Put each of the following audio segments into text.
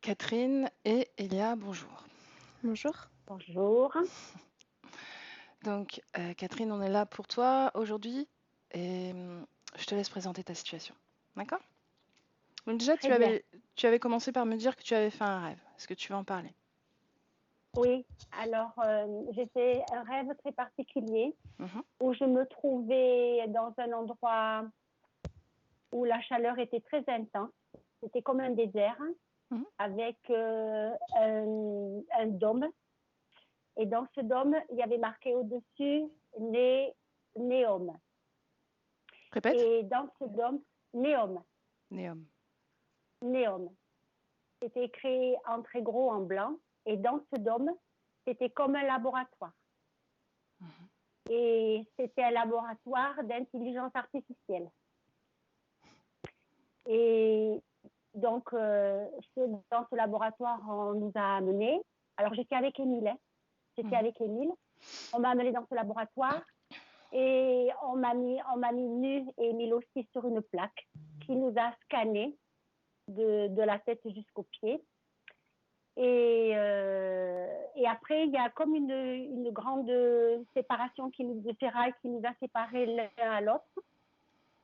Catherine et Elia, bonjour. Bonjour. Bonjour. Donc, Catherine, on est là pour toi aujourd'hui et je te laisse présenter ta situation. D'accord? Donc déjà, Très bien. tu avais commencé par me dire que tu avais fait un rêve. Est-ce que tu veux en parler? Oui, alors j'ai fait un rêve très particulier Mhm. où je me trouvais dans un endroit où la chaleur était très intense. C'était comme un désert Mhm. avec un dôme. Et dans ce dôme, il y avait marqué au-dessus Néom. Répète? Et dans ce dôme, Néom, Néom. Néom. C'était écrit en très gros en blanc. Et dans ce dôme, c'était comme un laboratoire. Mhm. Et c'était un laboratoire d'intelligence artificielle. Et donc, dans ce laboratoire, on nous a amenés. Alors, j'étais avec Émile. J'étais Mhm. avec Émile. On m'a amené dans ce laboratoire et on m'a mis nu et Émile aussi sur une plaque qui nous a scannés de la tête jusqu'aux pieds. Et après, il y a comme une grande séparation de ferraille qui nous a séparés l'un à l'autre.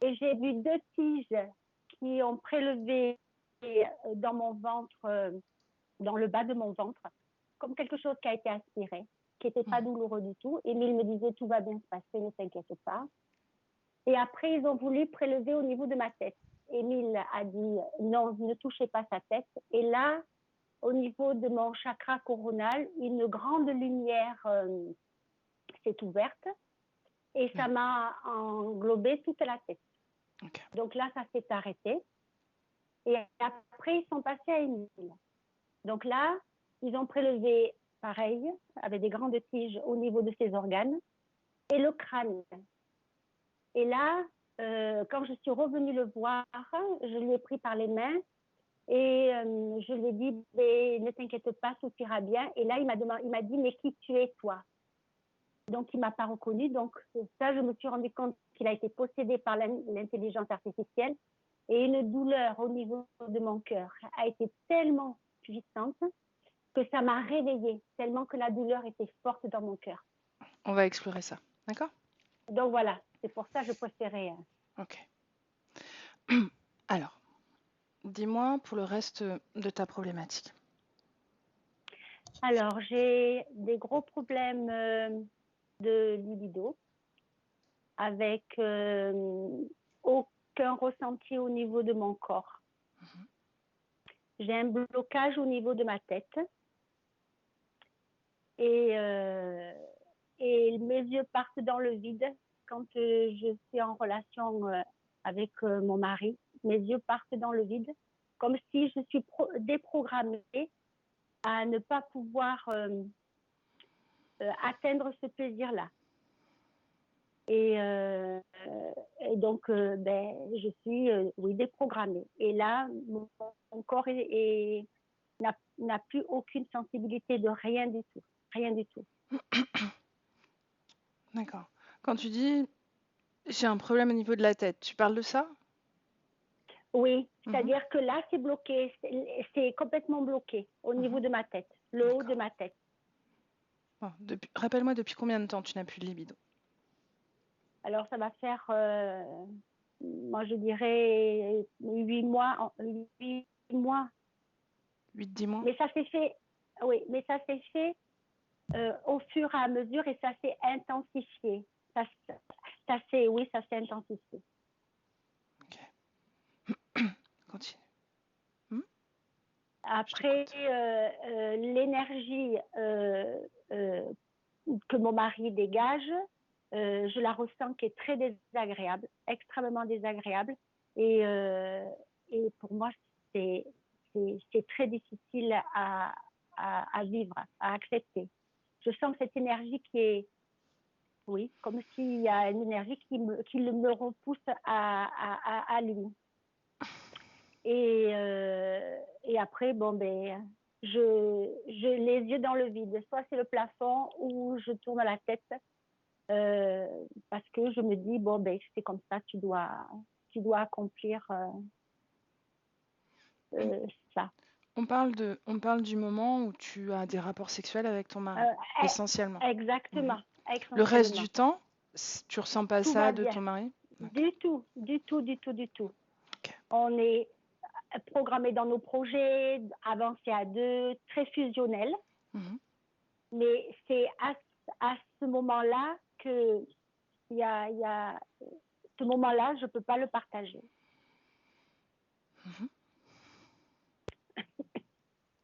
Et j'ai vu deux tiges qui ont prélevé dans mon ventre, dans le bas de mon ventre, comme quelque chose qui a été aspiré, qui n'était pas douloureux du tout. Émile me disait tout va bien se passer, ne t'inquiète pas. Et après, ils ont voulu prélever au niveau de ma tête. Émile a dit non, ne touchez pas sa tête. Et là, au niveau de mon chakra coronal, une grande lumière s'est ouverte et ça m'a englobé toute la tête. Okay. Donc là, ça s'est arrêté. Et après, ils sont passés à Émile. Donc là, ils ont prélevé, pareil, avec des grandes tiges au niveau de ses organes et le crâne. Et là, quand je suis revenue le voir, je lui ai pris par les mains et je lui ai dit, ne t'inquiète pas, tout ira bien. Et là, il m'a dit, mais qui tu es, toi? Donc, il ne m'a pas reconnu. Donc, ça, je me suis rendu compte qu'il a été possédé par l'intelligence artificielle. Et une douleur au niveau de mon cœur a été tellement puissante que ça m'a réveillée, tellement que la douleur était forte dans mon cœur. On va explorer ça, d'accord? Donc voilà, c'est pour ça que je préférais. Ok. Alors, dis-moi pour le reste de ta problématique. Alors, j'ai des gros problèmes de libido avec aucun ressenti au niveau de mon corps. J'ai un blocage au niveau de ma tête et mes yeux partent dans le vide quand je suis en relation avec mon mari. Mes yeux partent dans le vide comme si je suis déprogrammée à ne pas pouvoir atteindre ce plaisir-là. Et donc, je suis déprogrammée. Et là, mon corps n'a plus aucune sensibilité de rien du tout. Rien du tout. D'accord. Quand tu dis j'ai un problème au niveau de la tête, tu parles de ça? Oui, c'est-à-dire que là, c'est bloqué. C'est complètement bloqué au niveau de ma tête, le haut de ma tête. Bon, rappelle-moi depuis combien de temps tu n'as plus de libido? Alors, ça va faire, moi, je dirais 8 mois. 8 mois. 8-10 mois? Mais ça s'est fait, oui, mais ça s'est fait au fur et à mesure et ça s'est intensifié. Ça s'est intensifié. Ok. Continue. Après, l'énergie que mon mari dégage, je la ressens qui est très désagréable, extrêmement désagréable. Et pour moi, c'est très difficile à vivre, à accepter. Je sens cette énergie qui est, oui, comme s'il y a une énergie qui me repousse à lui. Et après, je les yeux dans le vide. Soit c'est le plafond ou je tourne la tête parce que je me dis, c'est comme ça, tu dois accomplir ça. on parle du moment où tu as des rapports sexuels avec ton mari, Euh, essentiellement. Exactement, Le reste essentiellement. du temps, tu ressens pas Tout ça va de bien. ton mari? Du tout, du tout, du tout, du tout. Ok. On est programmé dans nos projets, avancé à deux, très fusionnel. Mhm. Mais c'est à ce moment-là que il y a ce moment-là, je peux pas le partager. Mhm.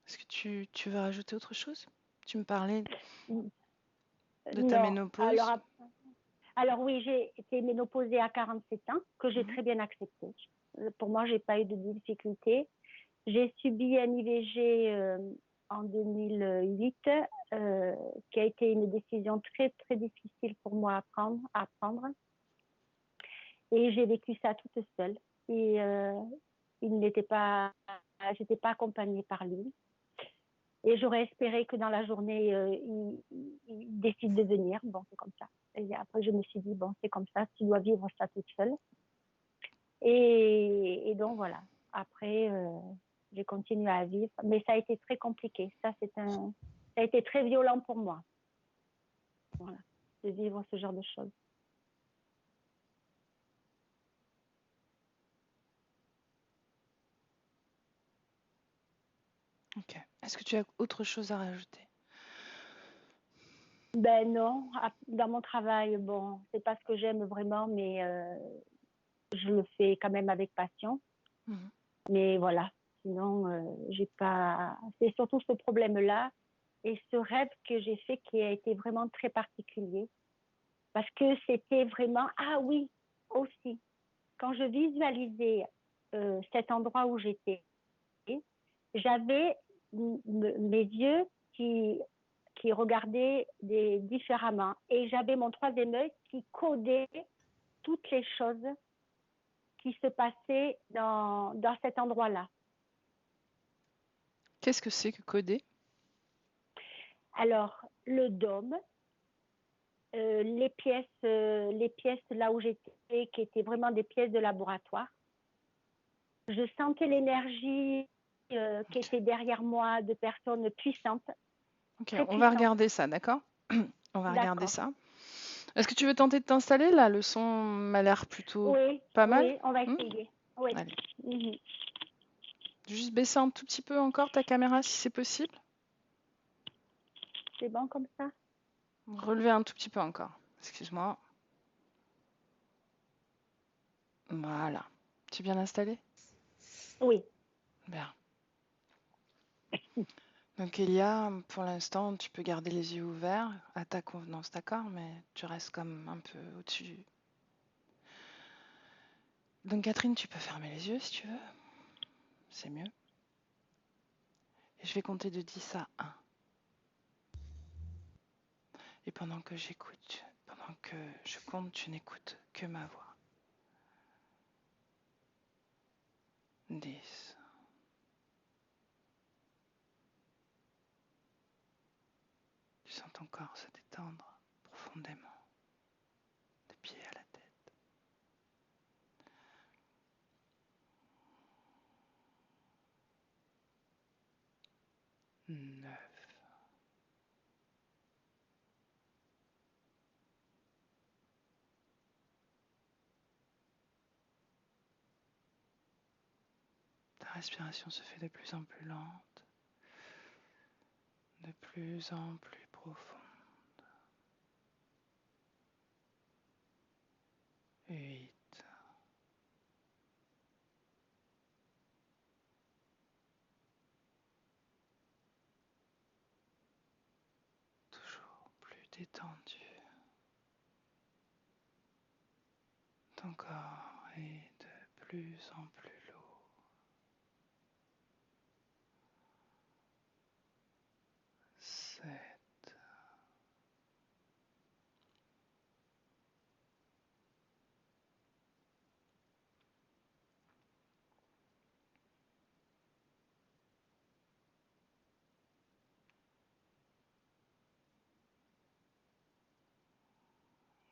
Est-ce que tu veux rajouter autre chose? Tu me parlais de ta Non. ménopause. Alors oui, j'ai été ménopausée à 47 ans, que j'ai très bien accepté. Pour moi, j'ai pas eu de difficulté. J'ai subi un IVG en 2008, qui a été une décision très très difficile pour moi à prendre. Et j'ai vécu ça toute seule. Et il n'était pas, j'étais pas accompagnée par lui. Et j'aurais espéré que dans la journée, il décide de venir. Bon, c'est comme ça. Et après, je me suis dit, bon, c'est comme ça, tu dois vivre ça toute seule. Et donc, voilà. Après, j'ai continué à vivre. Mais ça a été très compliqué. Ça a été très violent pour moi. Voilà. De vivre ce genre de choses. Ok. Est-ce que tu as autre chose à rajouter? Ben non, dans mon travail, bon, c'est pas ce que j'aime vraiment, mais je le fais quand même avec passion. Mhm. Mais voilà, sinon, j'ai pas. C'est surtout ce problème-là et ce rêve que j'ai fait qui a été vraiment très particulier. Parce que c'était vraiment. Ah oui, aussi. Quand je visualisais cet endroit où j'étais, j'avais mes yeux qui regardaient différemment. Et j'avais mon troisième œil qui codait toutes les choses qui se passaient dans cet endroit-là. Qu'est-ce que c'est que coder? Alors, le dôme, les pièces là où j'étais, qui étaient vraiment des pièces de laboratoire. Je sentais l'énergie qui était derrière moi de personnes puissantes, Ok, très on va puissantes. regarder ça, d'accord? On va regarder D'accord. ça. Est-ce que tu veux tenter de t'installer là? Le son m'a l'air plutôt Oui, pas mal. oui, on va essayer. Oui. Allez, Mhm. juste baisser un tout petit peu encore ta caméra si c'est possible. C'est bon comme ça? Relever un tout petit peu encore. Excuse-moi. Voilà. Tu es bien installé? Oui. Bien. Donc Elia, pour l'instant, tu peux garder les yeux ouverts à ta convenance, d'accord? Mais tu restes comme un peu au-dessus. Donc Catherine, tu peux fermer les yeux si tu veux. C'est mieux. Et je vais compter de 10 à 1. Et pendant que j'écoute, pendant que je compte, tu n'écoutes que ma voix. 10. Tu sens ton corps se détendre profondément, des pieds à la tête. 9. Ta respiration se fait de plus en plus lente, de plus en plus profonde. 8. Toujours plus détendu. Ton corps est de plus en plus lourd. 7.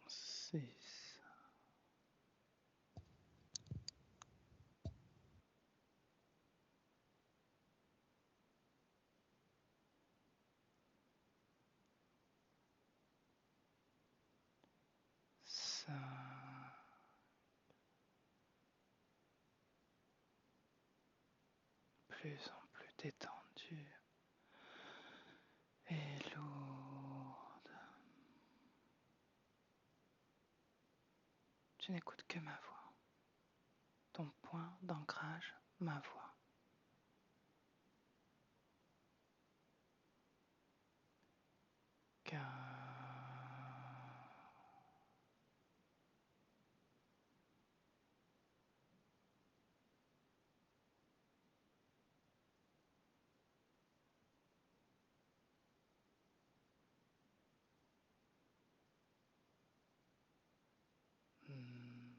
6. plus en plus détendue et lourde. Tu n'écoutes que ma voix, ton point d'ancrage, ma voix.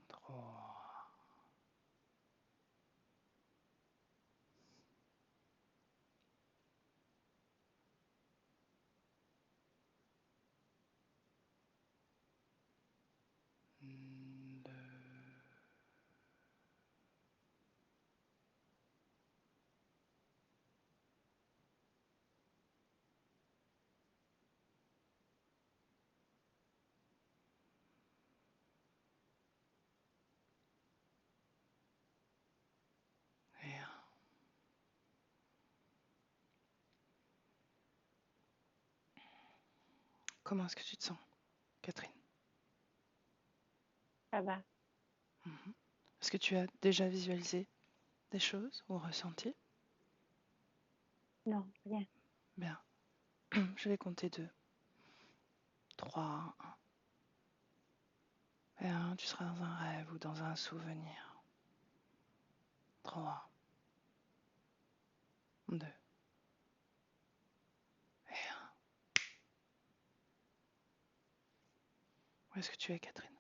Trois. Deux. Et un. Comment est-ce que tu te sens, Catherine? Ça va. Est-ce que tu as déjà visualisé des choses ou ressenti? Non, rien. Bien. Je vais compter 2. 3. 1. Et 1, tu seras dans un rêve ou dans un souvenir. 3. 2. Et 1. Où est-ce que tu es, Catherine?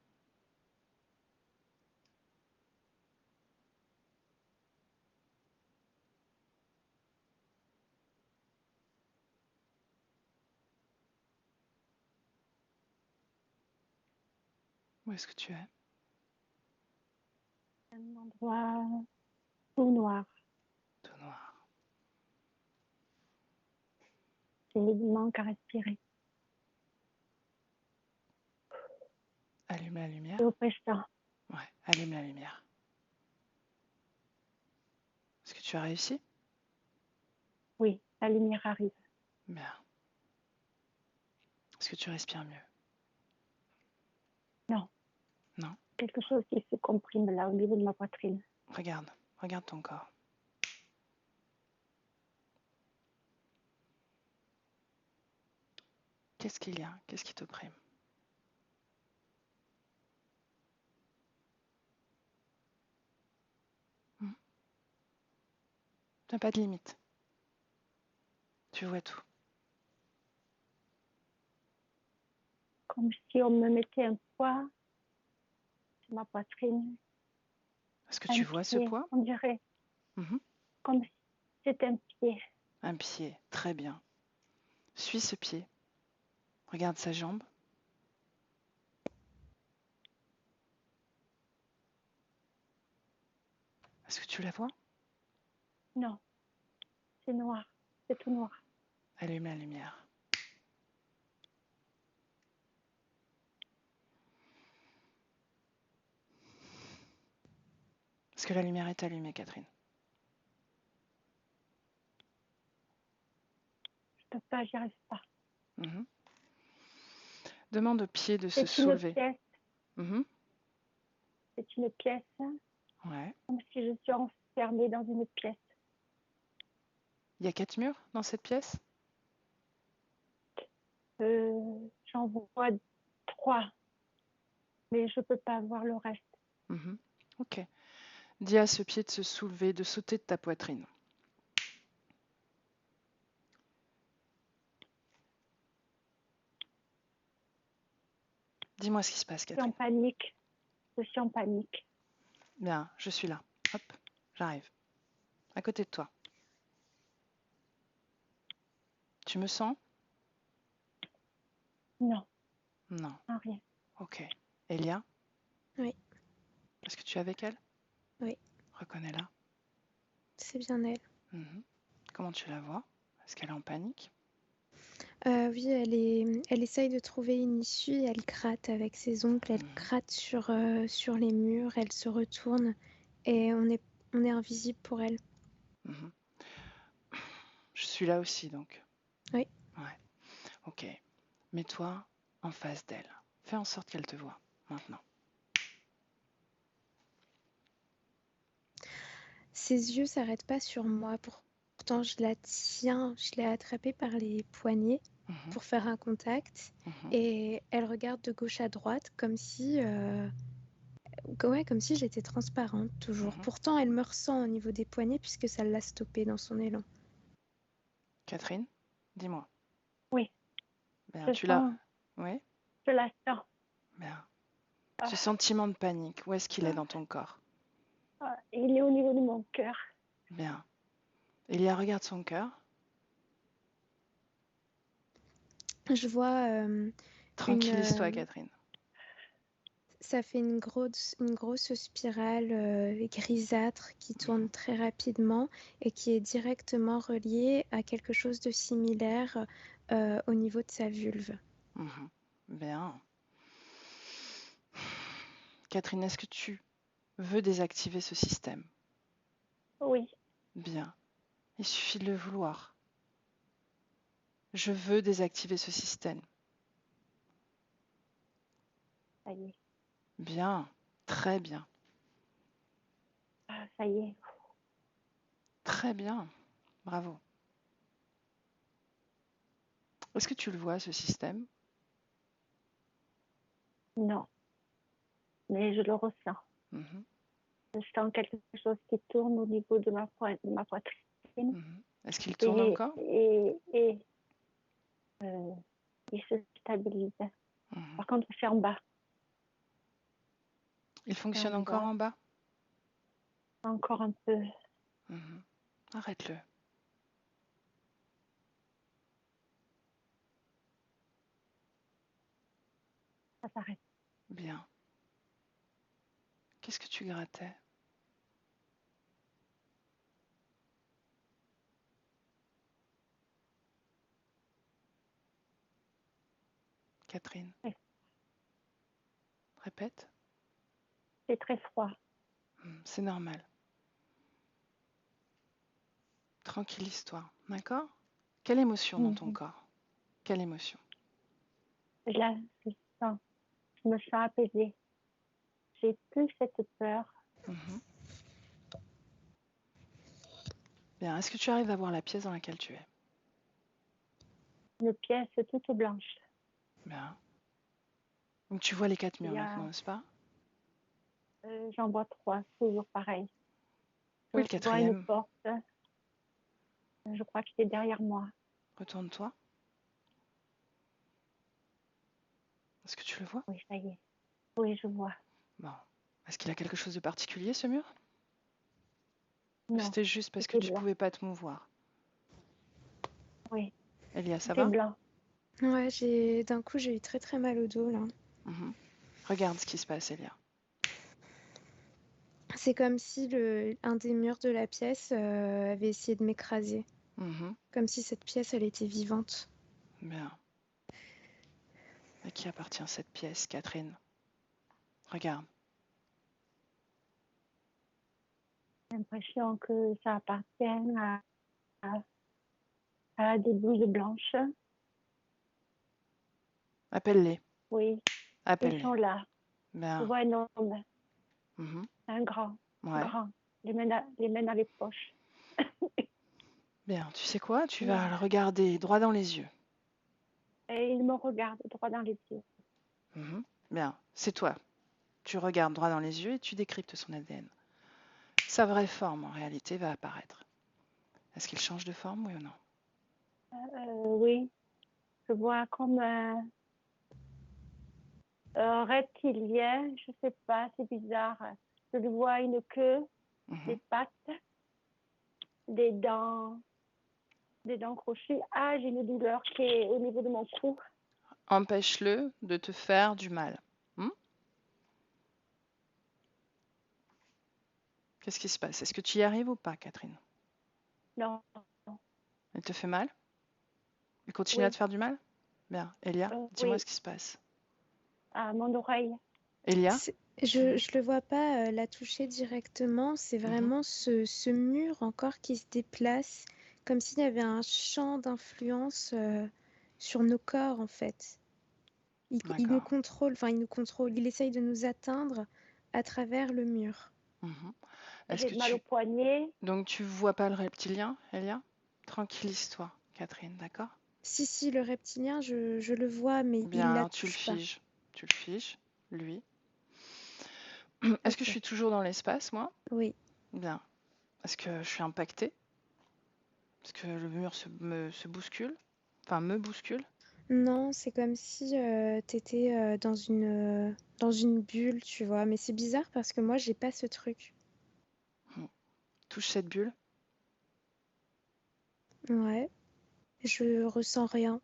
Où est-ce que tu es? Un endroit tout noir. Tout noir. Il manque à respirer. Allume la lumière. C'est oppressant. Ouais, allume la lumière. Est-ce que tu as réussi? Oui, la lumière arrive. Bien. Est-ce que tu respires mieux? Non. Non? Quelque chose qui se comprime là au niveau de ma poitrine. Regarde ton corps. Qu'est-ce qu'il y a? Qu'est-ce qui t'opprime? Tu n'as pas de limite. Tu vois tout. Comme si on me mettait un poids sur ma poitrine. Est-ce que tu vois ce poids? On dirait comme si c'était un pied. Un pied, très bien. Suis ce pied. Regarde sa jambe. Est-ce que tu la vois? Non, c'est noir, c'est tout noir. Allume la lumière. Est-ce que la lumière est allumée, Catherine? Je peux pas, j'y arrive pas. Demande au pied de se C'est une soulever. pièce. C'est une pièce. Ouais. Comme si je suis enfermée dans une pièce. Il y a 4 murs dans cette pièce? J'en vois 3, mais je peux pas voir le reste. Ok. Dis à ce pied de se soulever, de sauter de ta poitrine. Dis-moi ce qui se passe, Catherine. Je suis en panique. Bien, je suis là. Hop, j'arrive. À côté de toi. Tu me sens? Non. Non. Rien. Ok. Elia? Oui. Est-ce que tu es avec elle? Oui. Reconnais-la. C'est bien elle. Comment tu la vois? Est-ce qu'elle est en panique? Oui, elle essaye de trouver une issue, elle gratte avec ses ongles, elle gratte sur les murs, elle se retourne et on est invisible pour elle. Celui-là aussi, donc. Oui. Ouais. Ok. Mets-toi en face d'elle. Fais en sorte qu'elle te voie, maintenant. Ses yeux s'arrêtent pas sur moi. Pourtant, je la tiens, je l'ai attrapée par les poignets Mhm, pour faire un contact. mhm. Et elle regarde de gauche à droite comme si, ouais, comme si j'étais transparente toujours. Mhm. Pourtant, elle me ressent au niveau des poignets puisque ça l'a stoppée dans son élan. Catherine, dis-moi. Oui, Ben, je tu l'as. sens, Oui? je la sens. Ben, ce Ah, sentiment de panique, où est-ce qu'il est ah, dans ton corps? il est au niveau de mon cœur. Bien. Elia, regarde son cœur. Je vois Tranquillise-toi, Catherine. ça fait une grosse spirale grisâtre qui tourne très rapidement et qui est directement reliée à quelque chose de similaire au niveau de sa vulve. Mhm. Bien. Catherine, est-ce que tu veux désactiver ce système? Oui, Bien. Il suffit de le vouloir. Je veux désactiver ce système. ça y est. Bien. Très bien. Ah, ça y est. Très bien. Bravo. Est-ce que tu le vois, ce système? Non, mais je le ressens. Mhm, Je sens quelque chose qui tourne au niveau de ma poitrine. mhm. Est-ce qu'il tourne encore? Et il se stabilise. Mhm. Par contre, c'est en bas. Il C'est fonctionne en encore bas. en bas? Encore un peu. Mhm. Arrête-le. Ça s'arrête. Bien. Qu'est-ce que tu grattais? Catherine, Ouais. répète. C'est très froid. C'est normal. Tranquillise-toi, d'accord? Quelle émotion dans ton Mhm. corps? Quelle émotion? Là, je sens. Je me sens apaisée. J'ai plus cette peur. Mhm. Bien. Est-ce que tu arrives à voir la pièce dans laquelle tu es? Une pièce toute blanche. Bien. Donc tu vois les 4 murs Il y maintenant, a, n'est-ce pas? j'en vois 3, toujours pareil. Où est Je le vois une quatrième? porte. Je crois que c'est derrière moi. Retourne-toi. Est-ce que tu le vois? Oui, ça y est. Oui, je vois. Bon. Est-ce qu'il a quelque chose de particulier, ce mur? Ou Non, c'était juste parce que c'était tu blanc. pouvais pas te mouvoir? Oui, Elia, ça c'était va? blanc. Ouais, d'un coup, j'ai eu très mal au dos là. Mhm. Regarde ce qui se passe, Elia. C'est comme si un des murs de la pièce avait essayé de m'écraser. Mhm. Comme si cette pièce, elle était vivante. Bien. À qui appartient cette pièce, Catherine? Regarde. J'ai l'impression que ça appartient à des blouses blanches. Appelle-les. Oui, ils Appelle-les. sont là. Je Bien. vois un homme, Mhm. un grand, Ouais. grand, les mains dans les poches. Bien. Tu sais quoi? Tu Mais, vas le regarder droit dans les yeux. et il me regarde droit dans les yeux. Mhm. Bien. C'est toi. Tu regardes droit dans les yeux et tu décryptes son ADN. Sa vraie forme, en réalité, va apparaître. Est-ce qu'il change de forme, oui ou non? Oui, je vois comme un reptilien, je sais pas, c'est bizarre. Je lui vois une queue, des Mhm. pattes, des dents, des dents crochues. Ah, j'ai une douleur qui est au niveau de mon cou. Empêche-le de te faire du mal. Hmm. Qu'est-ce qui se passe? Est-ce que tu y arrives ou pas, Catherine? Non, Il te fait mal? Il continue à oui, te faire du mal? Bien. Elia, dis-moi oui, ce qui se passe. à mon oreille. Elia? Je le vois pas la toucher directement. C'est Mhm. vraiment ce mur encore qui se déplace, comme s'il y avait un champ d'influence sur nos corps, en fait. Il nous D'accord. contrôle, enfin, il nous contrôle, il essaye de nous atteindre à travers le mur. Mhm. Est-ce J'ai que mal au tu... poignet. Donc tu vois pas le reptilien, Elia? Tranquillise-toi, Catherine, d'accord? Si, le reptilien, je le vois, mais Bien, il la alors tu le touche pas. figes. Tu le figes, lui. Est-ce que je Ok, suis toujours dans l'espace, moi? oui. Bien. Est-ce que je suis impactée? Est-ce que le mur se bouscule? Enfin, me bouscule? Non, c'est comme si t'étais dans une bulle, tu vois. Mais c'est bizarre parce que moi, j'ai pas ce truc. Hmm. Touche cette bulle? Ouais, je ressens rien,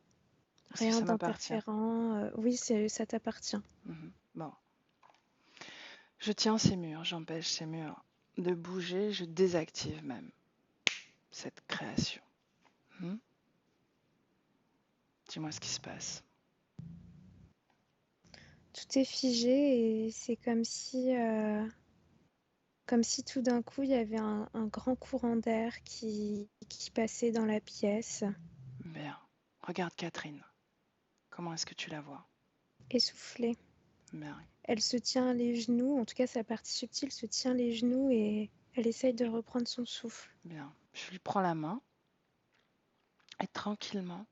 Est-ce que rien ça m'appartient? d'interférent. Oui, ça t'appartient. Mhm. Bon. Je tiens ces murs, j'empêche ces murs de bouger, je désactive même cette création. Hmm. Dis-moi ce qui se passe. Tout est figé et c'est comme si tout d'un coup, il y avait un grand courant d'air qui passait dans la pièce, Bien. Regarde Catherine. Comment est-ce que tu la vois? essoufflé. Bien. Elle se tient les genoux, en tout cas sa partie subtile se tient les genoux et elle essaye de reprendre son souffle. Bien. Je lui prends la main et tranquillement,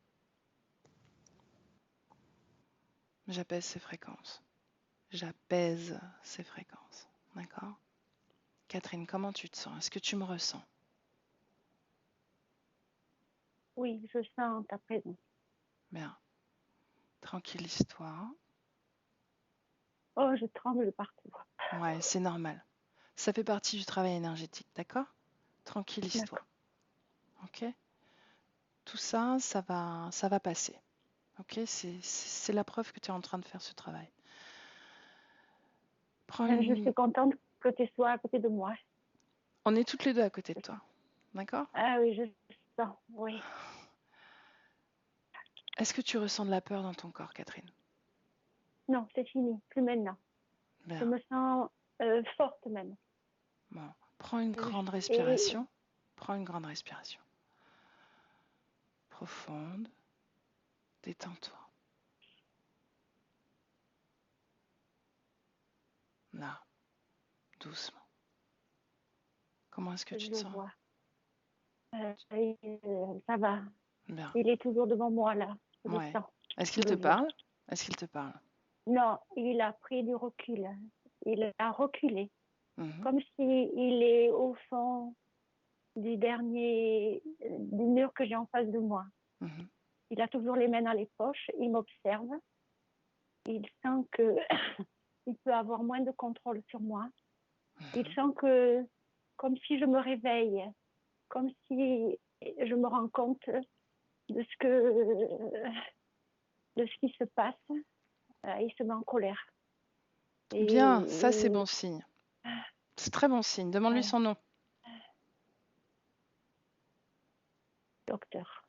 j'apaise ses fréquences. J'apaise ses fréquences. D'accord? Catherine, comment tu te sens? Est-ce que tu me ressens? Oui, je sens ta présence. Bien. Tranquillise-toi. Oh, je tremble partout. Ouais, c'est normal. Ça fait partie du travail énergétique, d'accord? Tranquillise-toi. D'accord. Ok? Tout ça, ça va passer. Ok? C'est la preuve que tu es en train de faire ce travail. Prends Je une... suis contente que tu sois à côté de moi. On est toutes les deux à côté de toi. D'accord? Ah oui, je sens, oui. Est-ce que tu ressens de la peur dans ton corps, Catherine? Non, c'est fini, plus maintenant. Je Bien. me sens forte même. Bon. Prends une grande Et respiration. Prends une grande respiration. Profonde. Détends-toi. Là. Doucement. Comment est-ce que tu te je sens? vois. Ça va. Bien. Il est toujours devant moi là. Je le Ouais. sens. Est-ce Je qu'il te le vois. parle? Est-ce qu'il te parle? Non, il a pris du recul. Il a reculé. Mhm. Comme s'il est au fond du mur que j'ai en face de moi. Mhm. Il a toujours les mains dans les poches. Il m'observe. Il sent que il peut avoir moins de contrôle sur moi. Il Mhm. sent que, comme si je me réveille, comme si je me rends compte de ce qui se passe. Il se met en colère. Bien, ça c'est Et bon signe. C'est très bon signe. Demande-lui son nom. docteur,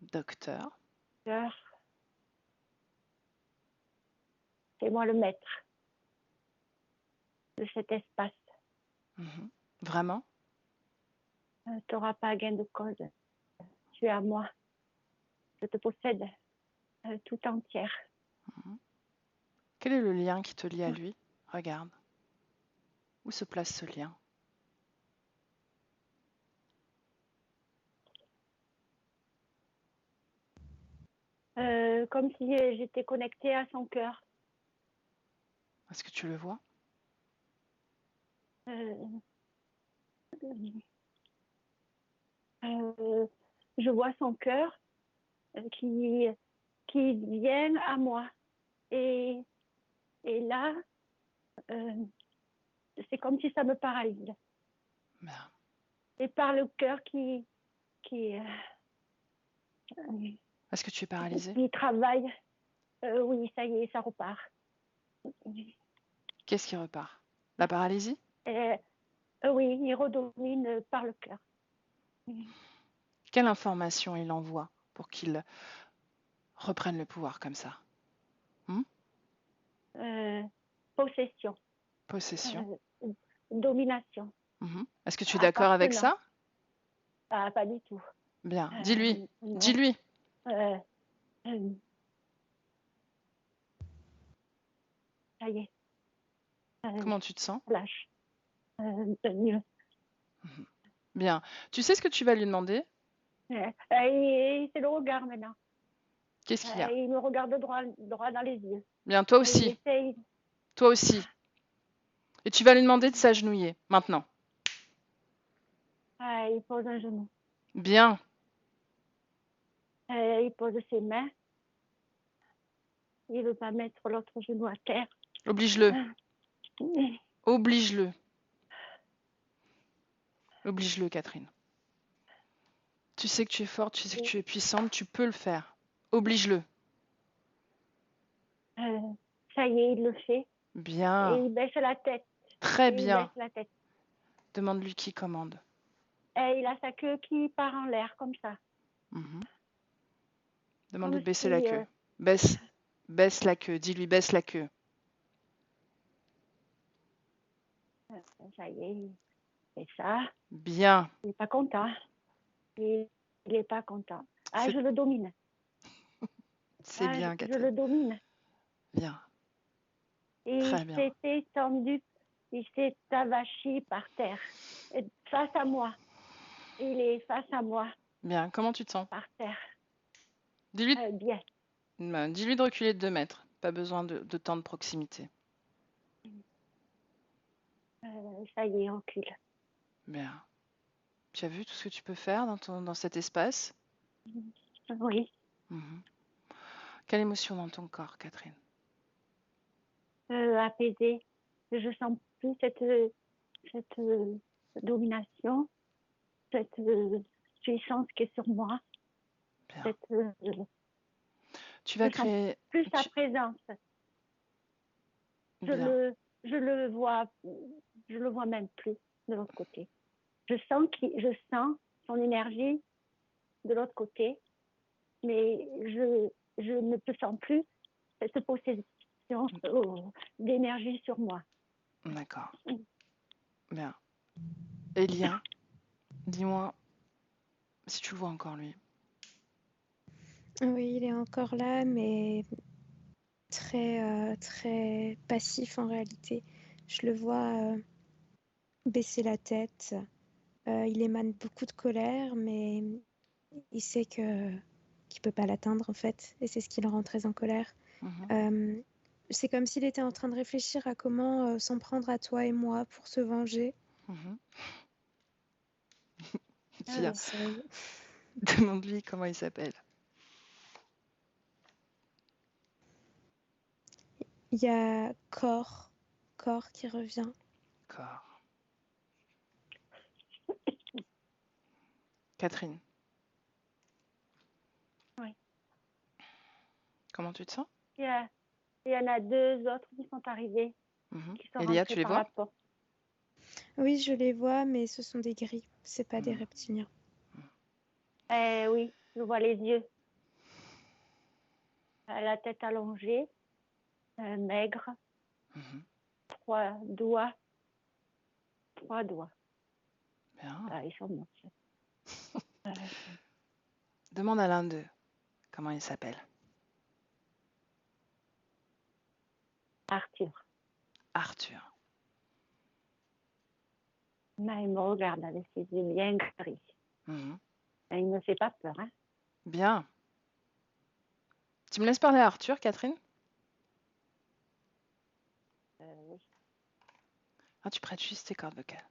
Docteur. c'est moi le maître de cet espace. Mhm. Vraiment? Tu n'auras pas gain de cause. Tu es à moi. Je te possède tout entière. Mhm. Quel est le lien qui te lie à lui? Regarde. Où se place ce lien? Comme si j'étais connectée à son cœur. Est-ce que tu le vois? Euh, euh, je vois son cœur qui vient à moi. Et, et là, euh, c'est comme si ça me paralyse. Bien. Et par le cœur qui, Est-ce que tu es paralysée? qui travaille, oui, ça y est, ça repart. Qu'est-ce qui repart? La paralysie? Euh, oui, il redomine par le cœur. Quelle information il envoie pour qu'il reprenne le pouvoir comme ça? Hmm? Euh, possession, Possession. domination, Mhm. Est-ce que tu es d'accord avec appartenant. ça? Ah, pas du tout. Bien. Non. Dis-lui. Euh, euh, ça y est, Comment tu te sens? lâche. Mieux. Bien. Tu sais ce que tu vas lui demander? C'est le regard maintenant. Qu'est-ce qu'il y a? Il me regarde droit dans les yeux. Bien, toi Il aussi. essaye. Toi aussi. Et tu vas lui demander de s'agenouiller, maintenant. Il pose un genou. Bien. Il pose ses mains. Il ne veut pas mettre l'autre genou à terre. Oblige-le. Oblige-le. Oblige-le, Catherine. Tu sais que tu es forte, tu sais que tu es puissante, tu peux le faire. Oblige-le. Ça y est, il le fait. Et Bien. il baisse la tête. Très Il bien. baisse la tête. Demande-lui qui commande. Et il a sa queue qui part en l'air comme ça. Demande-lui de Comme baisser si, la queue. Baisse la queue. Dis-lui, baisse la queue. Ça y est, il fait ça. Bien. Il n'est pas content. Il n'est pas content. C'est- Je le domine. C'est bien, Je Catherine. le domine. Bien. Et Très il bien. s'est étendu, il s'est avachi par terre, face à moi. Il est face à moi, Bien. Comment tu te sens? par terre. Dis-lui Bien. dis-lui de reculer de 2 mètres. Pas besoin de temps de proximité. Ça y est, on recule. Bien. Tu as vu tout ce que tu peux faire dans cet espace? Oui. Quelle émotion dans ton corps, Catherine? Apaisé. Je sens plus cette domination, cette puissance qui est sur moi. Bien. Je Tu vas sens créer... plus sa présence. Bien. Je le vois même plus de l'autre côté. Je sens son énergie de l'autre côté, mais je ne peux sens plus cette possession d'énergie sur moi. D'accord. Bien. Elia, dis-moi si tu le vois encore, lui. Oui, il est encore là, mais très, très passif en réalité. Je le vois baisser la tête. Il émane beaucoup de colère, mais il sait qu'il ne peut pas l'atteindre en fait, et c'est ce qui le rend très en colère. C'est comme s'il était en train de réfléchir à comment s'en prendre à toi et moi pour se venger. Tiens, Essaye. demande-lui comment il s'appelle. Il y a Cor qui revient. D'accord. Catherine. Oui. Comment tu te sens? Il y en a 2 autres qui sont arrivés, qui sont Elia, rentrés tu les par vois? la porte. Oui, je les vois, mais ce sont des gris, c'est pas des reptiliens. Oui, je vois les yeux. La tête allongée, maigre, 3 doigts. 3 doigts. Bien. Ils sont moches. Demande à l'un d'eux comment il s'appelle. Arthur. Arthur. Là, il me regarde avec ses yeux bien gris. Et il ne me fait pas peur. Hein. Bien. Tu me laisses parler à Arthur, Catherine? Oui. Ah, tu prêtes juste tes cordes vocales.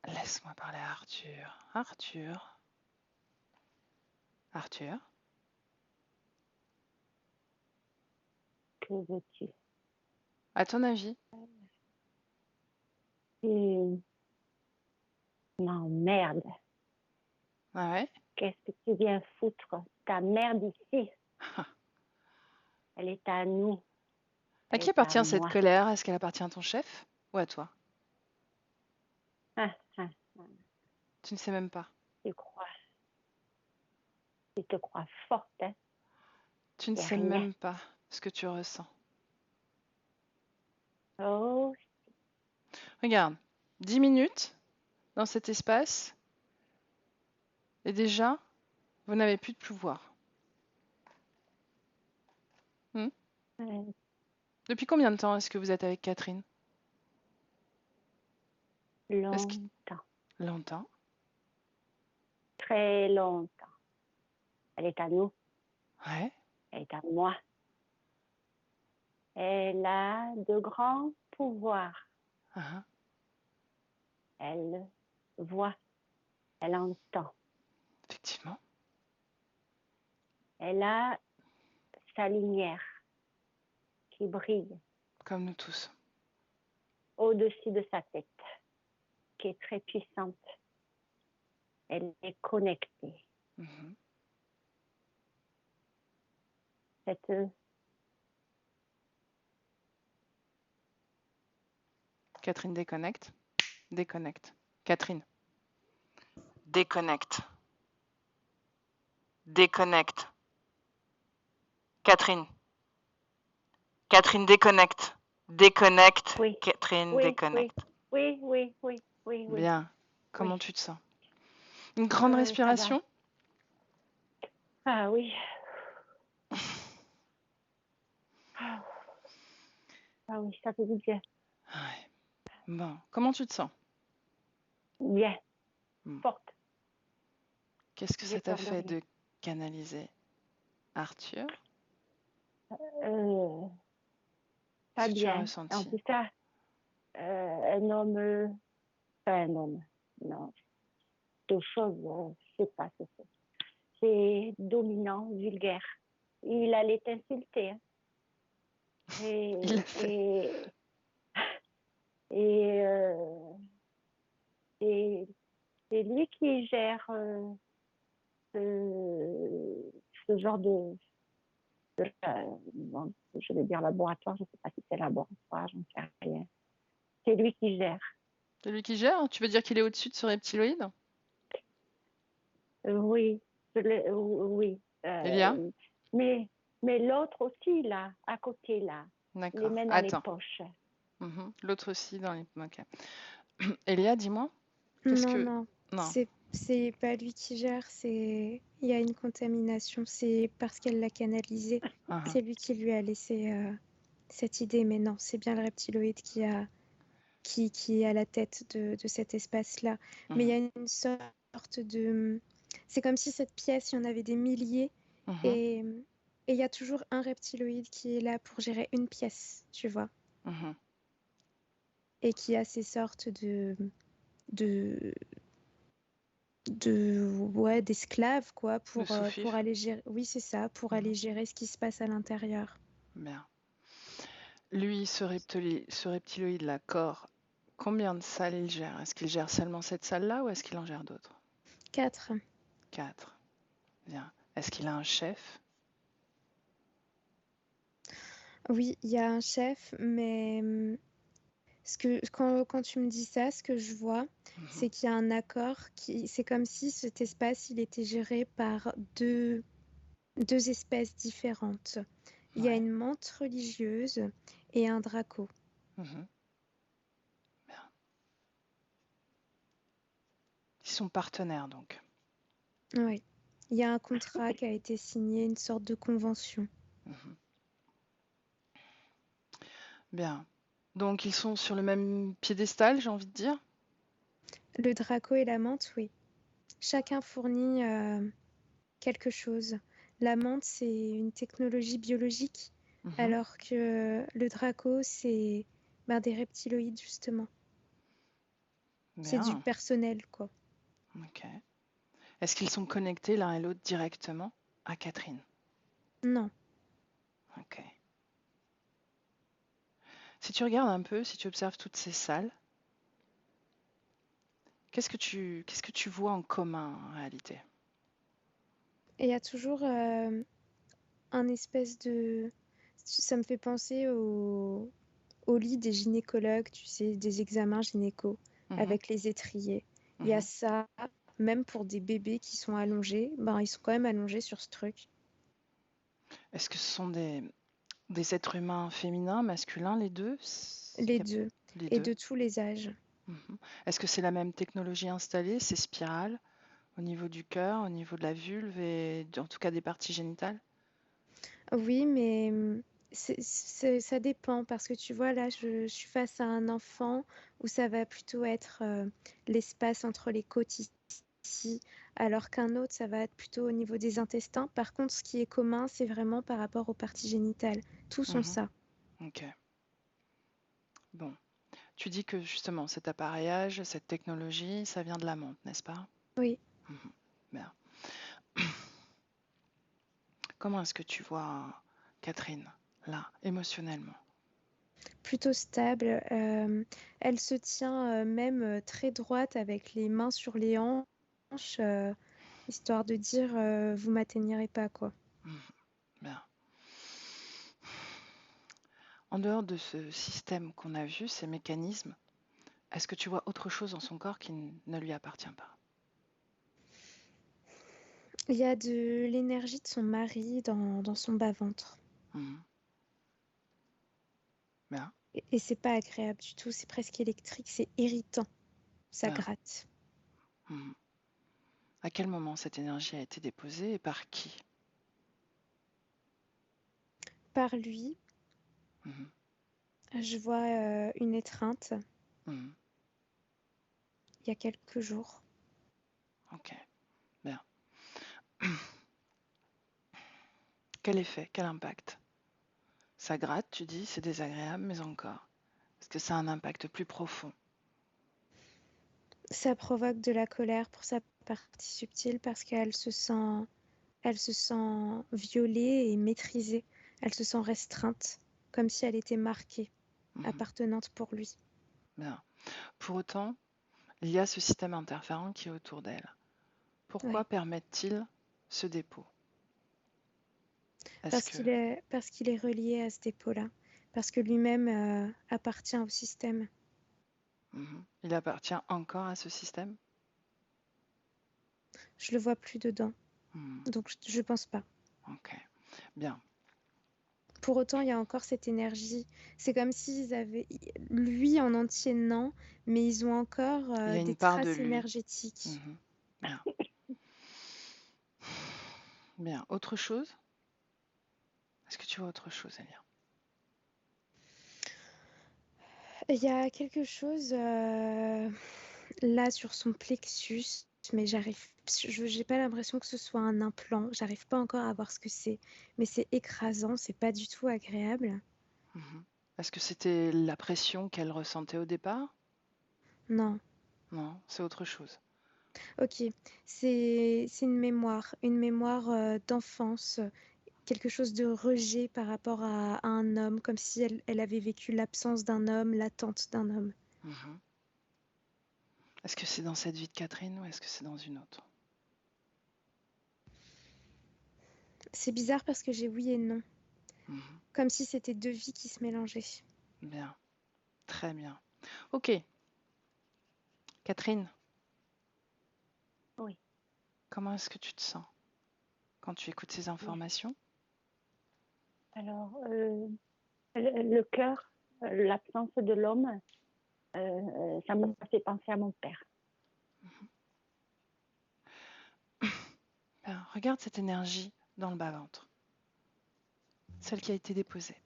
Laisse-moi parler à Arthur. Arthur. Arthur. Que veux-tu? À ton avis? Tu m'emmerdes. Ah ouais? Qu'est-ce que tu viens foutre? Ta merde ici. Elle est à nous. À qui appartient cette colère? Est-ce qu'elle appartient à ton chef ou à toi? Tu ne sais même pas. Tu te crois forte. Hein? Tu ne sais même pas ce que tu ressens. Oh. Regarde, 10 minutes, dans cet espace et déjà, vous n'avez plus de pouvoir. Hmm. Euh, Depuis combien de temps est-ce que vous êtes avec Catherine? Est-ce que... longtemps, Longtemps. très longtemps. Elle est à nous, Ouais. elle est à moi. Elle a de grands pouvoirs. Ah, Elle voit, elle entend. effectivement. Elle a sa lumière qui brille Comme nous tous. au-dessus de sa tête, qui est très puissante. Elle est connectée. Mhm. Cette Catherine déconnecte. Déconnecte. Catherine. Déconnecte. Déconnecte. Catherine. Catherine déconnecte. Déconnecte. oui, Catherine oui, déconnecte. oui, oui, oui, oui, oui, Bien. Comment oui. tu te sens? Une grande Ça va. respiration? Ah oui. Ah oui, ça fait du bien. Ouais. Bon. Comment tu te sens? Bien, Hmm. forte. Qu'est-ce que J'ai ça t'a peur de fait rien. de canaliser Arthur? Euh, pas Qu'est-ce que tu as bien. En ressenti? tout cas, un homme, pas un homme, non, deux choses, je sais pas ce que c'est. C'est dominant, vulgaire. Il allait t'insulter. Hein. Il l'a Et, fait. et, et c'est c'est lui qui gère ce genre bon, je vais dire laboratoire, je ne sais pas si c'est laboratoire, j'en sais rien. C'est lui qui gère. C'est lui qui gère? Tu veux dire qu'il est au-dessus de ce reptiloïde? Oui, oui. Elia? Mais, mais l'autre aussi, là, à côté, là, les D'accord. mains dans les Attends. poches. Mhm. L'autre aussi dans les... Ok. Elia, dis-moi. Qu'est-ce Non, que... non, Non. c'est pas lui qui gère, il y a une contamination, c'est parce qu'elle l'a canalisé. Ah, C'est lui qui lui a laissé cette idée, mais non, c'est bien le reptiloïde qui est à la tête de cet espace-là. Mais il y mhm. a une sorte de... C'est comme si cette pièce, il y en avait des milliers, Mhm. et il y a toujours un reptiloïde qui est là pour gérer une pièce, tu vois, Mhm. et qui a ces sortes de ouais, d'esclaves, quoi, De pour sous-fifre. aller gérer... Oui, c'est ça, pour Mhm. aller gérer ce qui se passe à l'intérieur. Bien. Lui, ce reptiloïde-là, corps, combien de salles il gère? Est-ce qu'il gère seulement cette salle-là ou est-ce qu'il en gère d'autres? 4. 4. Bien. Est-ce qu'il a un chef? Oui, il y a un chef, mais quand tu me dis ça, ce que je vois, Mhm. c'est qu'il y a un accord c'est comme si cet espace, il était géré par deux espèces différentes. Il y a Ouais. une menthe religieuse et un draco. Mhm. Bien. Ils sont partenaires donc. Oui. Il y a un contrat qui a été signé, une sorte de convention. Mhm. Bien. Donc ils sont sur le même piédestal, j'ai envie de dire. Le draco et la menthe, oui. Chacun fournit quelque chose. La menthe, c'est une technologie biologique, Mhm. alors que le draco, c'est des reptiloïdes, justement. C'est du Bien. personnel, quoi. Ok. Est-ce qu'ils sont connectés l'un et l'autre directement à Catherine? Non. Ok. Si tu regardes un peu, si tu observes toutes ces salles, qu'est-ce que tu vois en commun en réalité? Et il y a toujours un espèce de... Ça me fait penser au lit des gynécologues, tu sais, des examens gynéco, Mhm. avec les étriers. Il y a Mhm. ça, même pour des bébés qui sont allongés, ils sont quand même allongés sur ce truc. Est-ce que ce sont des êtres humains féminins, masculins, les deux? Les deux. Les Et deux. de tous les âges. Mhm. Est-ce que c'est la même technologie installée, ces spirales, au niveau du cœur, au niveau de la vulve et en tout cas des parties génitales? Oui, mais ça dépend parce que tu vois, là, je suis face à un enfant où ça va plutôt être l'espace entre les côtes ici, alors qu'un autre, ça va être plutôt au niveau des intestins. Par contre, ce qui est commun, c'est vraiment par rapport aux parties génitales. Tous ont Mhm. ça. Ok. Bon. Tu dis que justement, cet appareillage, cette technologie, ça vient de la menthe, n'est-ce pas? Oui, Mhm. Bien. Comment est-ce que tu vois Catherine, là, émotionnellement? plutôt stable. Elle se tient même très droite avec les mains sur les hanches, histoire de dire vous m'atteignerez pas, quoi. Mhm. Bien. En dehors de ce système qu'on a vu, ces mécanismes, est-ce que tu vois autre chose dans son corps qui ne lui appartient pas? Il y a de l'énergie de son mari dans son bas-ventre. Mhm. Bien, Et c'est pas agréable du tout, c'est presque électrique, c'est irritant, ça bien. gratte. Mhm. À quel moment cette énergie a été déposée et par qui? Par lui, Mhm. je vois une étreinte Mhm. il y a quelques jours. Ok, bien. Quel effet, quel impact? Ça gratte, tu dis, c'est désagréable, mais encore. Est-ce que ça a un impact plus profond? Ça provoque de la colère pour sa partie subtile parce elle se sent violée et maîtrisée. Elle se sent restreinte, comme si elle était marquée, Mhm. appartenante pour lui. Bien. Pour autant, il y a ce système interférent qui est autour d'elle. Pourquoi Oui, permettent-ils ce dépôt? Est-ce parce que parce qu'il est relié à ce dépôt-là, parce que lui-même appartient au système. il appartient encore à ce système? Je le vois plus dedans, Mhm. donc je pense pas. Ok, bien. Pour autant, il y a encore cette énergie. C'est comme s'ils avaient, lui en entier, non, mais ils ont encore Il y a des une part de traces lui. énergétiques. Mhm. Bien. Bien. Autre chose? Est-ce que tu vois autre chose, Elia? Il y a quelque chose là sur son plexus, mais j'ai pas l'impression que ce soit un implant. J'arrive pas encore à voir ce que c'est, mais c'est écrasant, c'est pas du tout agréable. Mhm. Est-ce que c'était la pression qu'elle ressentait au départ? Non. Non, c'est autre chose. Ok, c'est une mémoire d'enfance, quelque chose de rejet par rapport à un homme, comme si elle avait vécu l'absence d'un homme, l'attente d'un homme. Mhm. Est-ce que c'est dans cette vie de Catherine ou est-ce que c'est dans une autre? C'est bizarre parce que j'ai oui et non, Mhm. comme si c'était deux vies qui se mélangeaient. Bien, très bien. Ok, Catherine, Oui. comment est-ce que tu te sens quand tu écoutes ces informations? Alors, le cœur, l'absence de l'homme, ça me fait penser à mon père. Bien, regarde cette énergie dans le bas-ventre, celle qui a été déposée.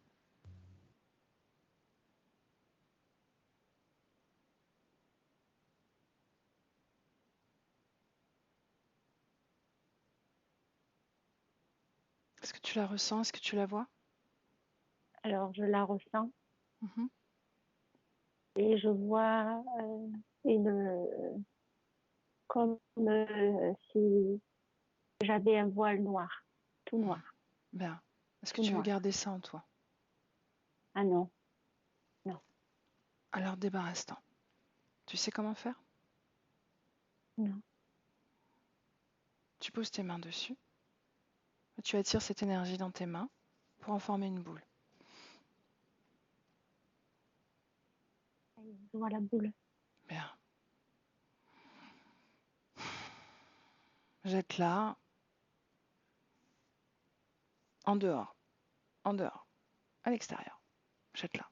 Est-ce que tu la ressens? Est-ce que tu la vois? Alors, je la ressens Mhm. et je vois une, comme si j'avais un voile noir, tout Mhm. noir, Bien. Est-ce que tout tu veux noir. garder ça en toi? Ah non, non, Alors débarrasse-t'en. Tu sais comment faire? non. Tu poses tes mains dessus, et tu attires cette énergie dans tes mains pour en former une boule. Je vois la boule. Bien. Jette-la en dehors, à l'extérieur. Jette-la.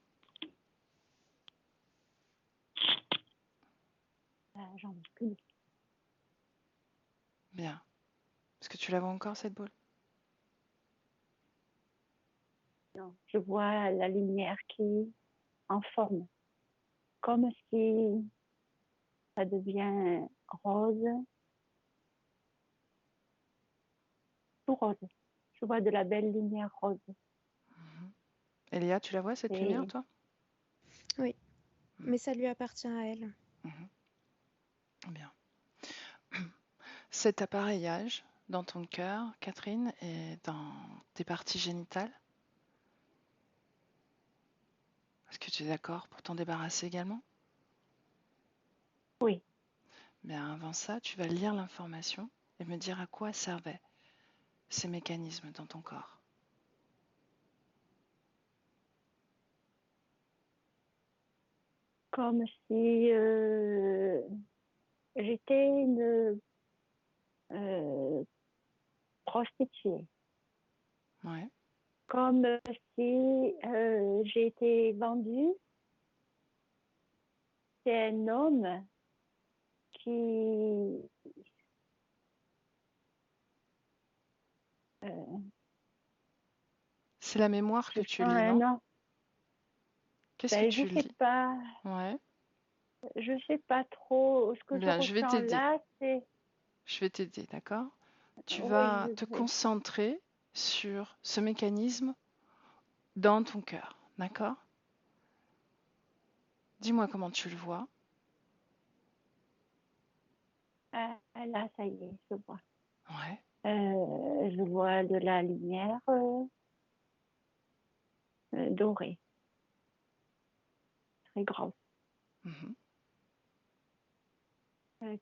J'en ai qu'une. Bien. Est-ce que tu la vois encore, cette boule? Non, je vois la lumière qui est en forme, comme si ça devient rose, tout rose. Je vois de la belle lumière rose. Elia, tu la vois, cette lumière, Et toi? Oui, mais ça lui appartient à elle. Bien. Cet appareillage dans ton cœur, Catherine, et dans tes parties génitales, est-ce que tu es d'accord pour t'en débarrasser également? oui, Bien, avant ça, tu vas lire l'information et me dire à quoi servaient ces mécanismes dans ton corps. comme si j'étais une prostituée. Ouais. Comme si j'ai été vendue. C'est un homme qui C'est la mémoire je que sens tu lis, un non? homme. Qu'est-ce que Ben, tu lis? Ouais. je sais pas trop. Ce que je Bien, je vais ressens t'aider. là, c'est Je vais t'aider, d'accord? Tu oui, vas te concentrer sur ce mécanisme dans ton cœur, d'accord? Dis-moi comment tu le vois. là, ça y est, je vois. Ouais. Je vois de la lumière dorée, très grosse, Mhm.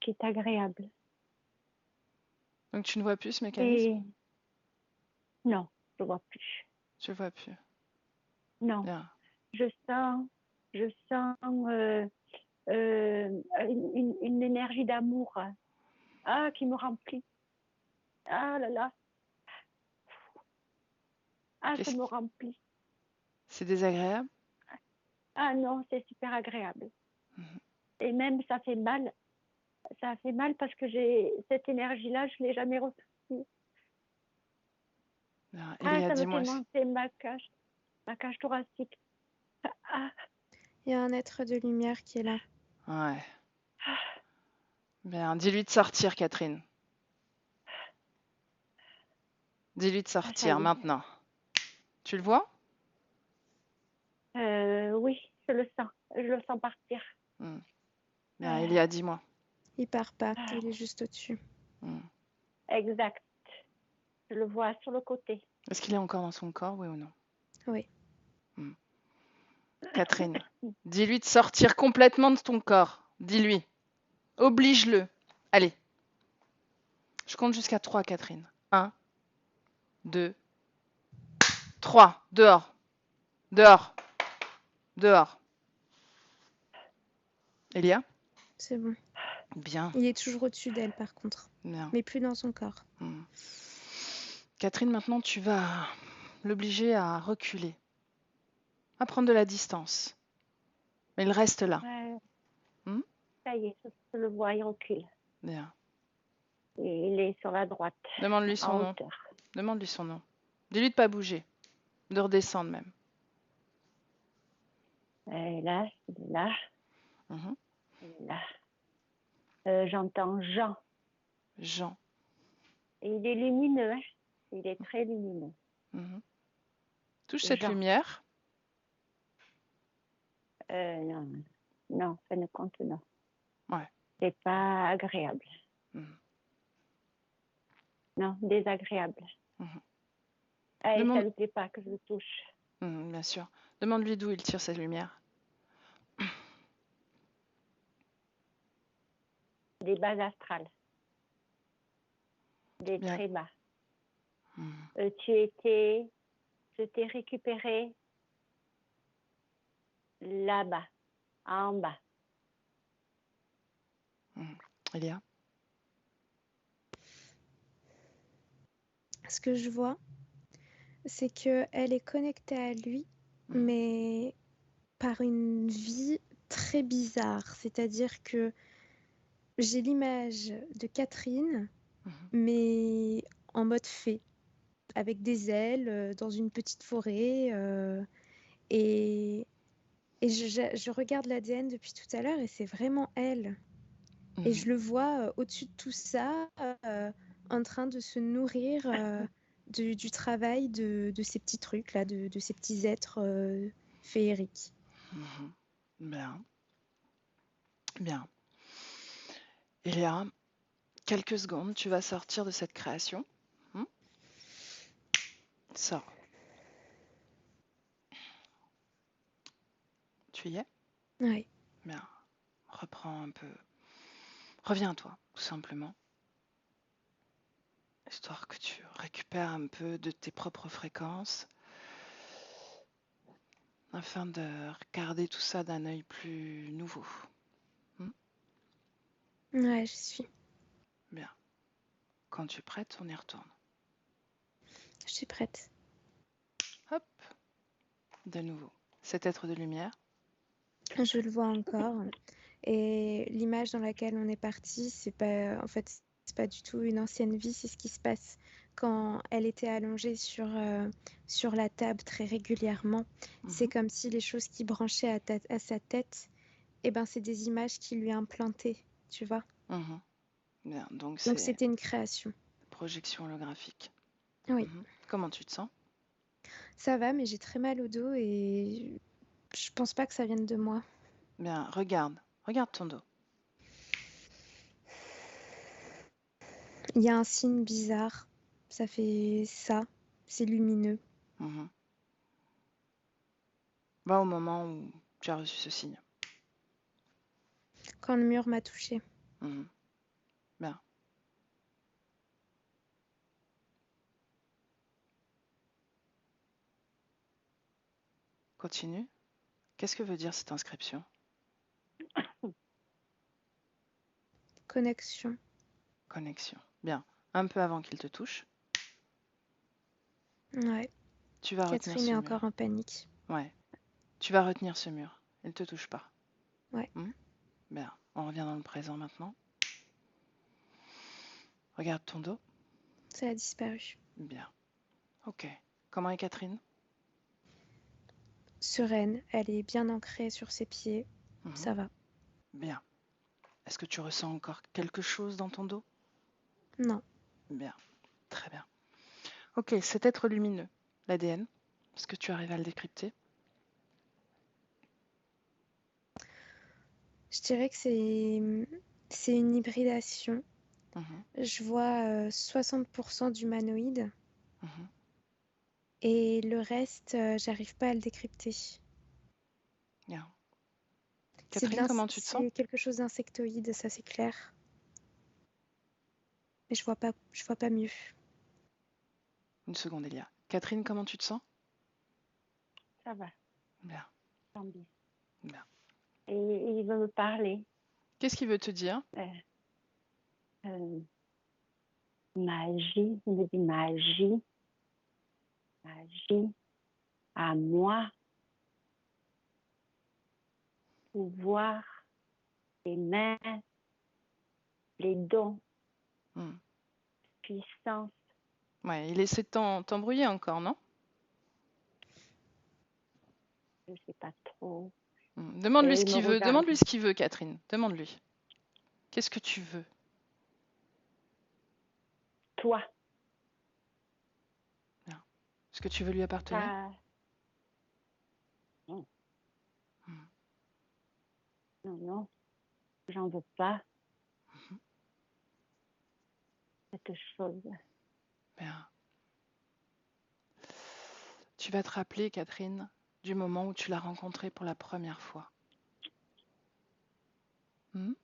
qui est agréable. Donc tu ne vois plus ce mécanisme? Et non, je vois plus. Tu le vois plus. Non, Bien. je sens une énergie d'amour qui me remplit. Ah là là, ça Qu'est-ce me qui... remplit. C'est désagréable? Ah non, c'est super agréable. Mhm. Et même ça fait mal. Ça fait mal parce que j'ai cette énergie-là, je ne l'ai jamais ressentie. Bien. Elia, Ça me fait dis-moi. monter ma cage thoracique. Ah, Il y a un être de lumière qui est là. Ouais. Bien, dis-lui de sortir, Catherine. Dis-lui de ça y sortir est. maintenant. Tu le vois? Oui, je le sens. Je le sens partir. Bien, Elia, dis-moi. Il part pas, il est juste au-dessus. Exact. Je le vois sur le côté. Est-ce qu'il est encore dans son corps, oui ou non? Oui. Catherine, dis-lui de sortir complètement de ton corps. Dis-lui. Oblige-le. Allez. Je compte jusqu'à 3, Catherine. 1, 2, 3. Dehors. Dehors. Dehors. Elia? C'est bon. Bien. Il est toujours au-dessus d'elle, par contre. Bien. Mais plus dans son corps. Catherine, maintenant, tu vas l'obliger à reculer, à prendre de la distance. Mais il reste là. Ça y est, je le vois, il recule. Bien. Et il est sur la droite. Demande-lui son nom. Hauteur. Demande-lui son nom. Dis-lui de pas bouger, de redescendre même. Et là, il est là. Mhm. Il est là. J'entends Jean. Jean. Et il est lumineux. Hein. Il est très lumineux. Touche cette Jean. lumière. Non, non, ça ne compte non. Ouais. C'est pas agréable. Non, désagréable. Ça ne lui plaît pas que je le touche. Bien sûr. Demande-lui d'où il tire cette lumière. Des bases astrales. Des Bien. très bas. Je t'ai récupéré là-bas, en bas. Elia? Ce que je vois, c'est qu'elle est connectée à lui, mais par une vie très bizarre. C'est-à-dire que j'ai l'image de Catherine, Mhm. mais en mode fée, avec des ailes, dans une petite forêt. Et, je regarde l'ADN depuis tout à l'heure et c'est vraiment elle. Et Mhm. je le vois au-dessus de tout ça, en train de se nourrir du travail de ces petits trucs là, de ces petits êtres féeriques. Mhm. Bien, bien. Il y a quelques secondes, tu vas sortir de cette création. Sors. Tu y es? Ouais. Bien. Reprends un peu. Reviens à toi, tout simplement. Histoire que tu récupères un peu de tes propres fréquences, afin de regarder tout ça d'un œil plus nouveau. Ouais, je suis. Bien. Quand tu es prête, on y retourne. Je suis prête. Hop, de nouveau. Cet être de lumière. Je le vois encore. Et l'image dans laquelle on est parti, c'est pas, en fait, c'est pas du tout une ancienne vie, c'est ce qui se passe quand elle était allongée sur la table très régulièrement. C'est Mhm. comme si les choses qui branchaient à sa tête, eh ben, c'est des images qui lui implantées, tu vois. Mhm. Bien. Donc Donc c'est c'était une création. projection holographique. Oui, Mhm. Comment tu te sens? ça va, mais j'ai très mal au dos et je pense pas que ça vienne de moi. Bien, regarde. Regarde ton dos. Il y a un signe bizarre. Ça fait ça. C'est lumineux. Mhm. Va au moment où tu as reçu ce signe. Quand le mur m'a touchée. Mhm. Bien. Continue. Qu'est-ce que veut dire cette inscription? Connexion. Connexion. Bien. Un peu avant qu'il te touche, Ouais. tu vas retenir Catherine ce est mur. encore en panique. Ouais. Tu vas retenir ce mur. Il ne te touche pas. Ouais. Bien. On revient dans le présent maintenant. Regarde ton dos. Ça a disparu. Bien. Ok. Comment est Catherine? Sereine. Elle est bien ancrée sur ses pieds. Mhm. Ça va. Bien. Est-ce que tu ressens encore quelque chose dans ton dos? Non. Bien. Très bien. Ok, cet être lumineux, l'ADN, est-ce que tu arrives à le décrypter? Je dirais que c'est une hybridation. Mhm. Je vois 60% d'humanoïde Mhm. et le reste, j'arrive pas à le décrypter. Bien. Catherine, comment tu te sens? C'est quelque chose d'insectoïde, ça c'est clair. Mais je vois pas mieux. Une seconde, Elia. Catherine, comment tu te sens? Ça va, Bien. tant bien. Bien. Et il veut me parler. Qu'est-ce qu'il veut te dire? Euh, euh, magie, il me dit magie, magie, à moi, pouvoir, les mains, les dons, Hmm. puissance. Ouais, il essaie de t'embrouiller encore, non? Je ne sais pas trop. Demande-lui Et ce il me qu'il veut. regarde. Demande-lui ce qu'il veut, Catherine. Demande-lui. Qu'est-ce que tu veux? Toi, Bien. Est-ce que tu veux lui appartenir? pas. Non, Hmm. non, non, j'en veux pas cette chose. Bien. Tu vas te rappeler, Catherine, du moment où tu l'as rencontré pour la première fois. Hmm.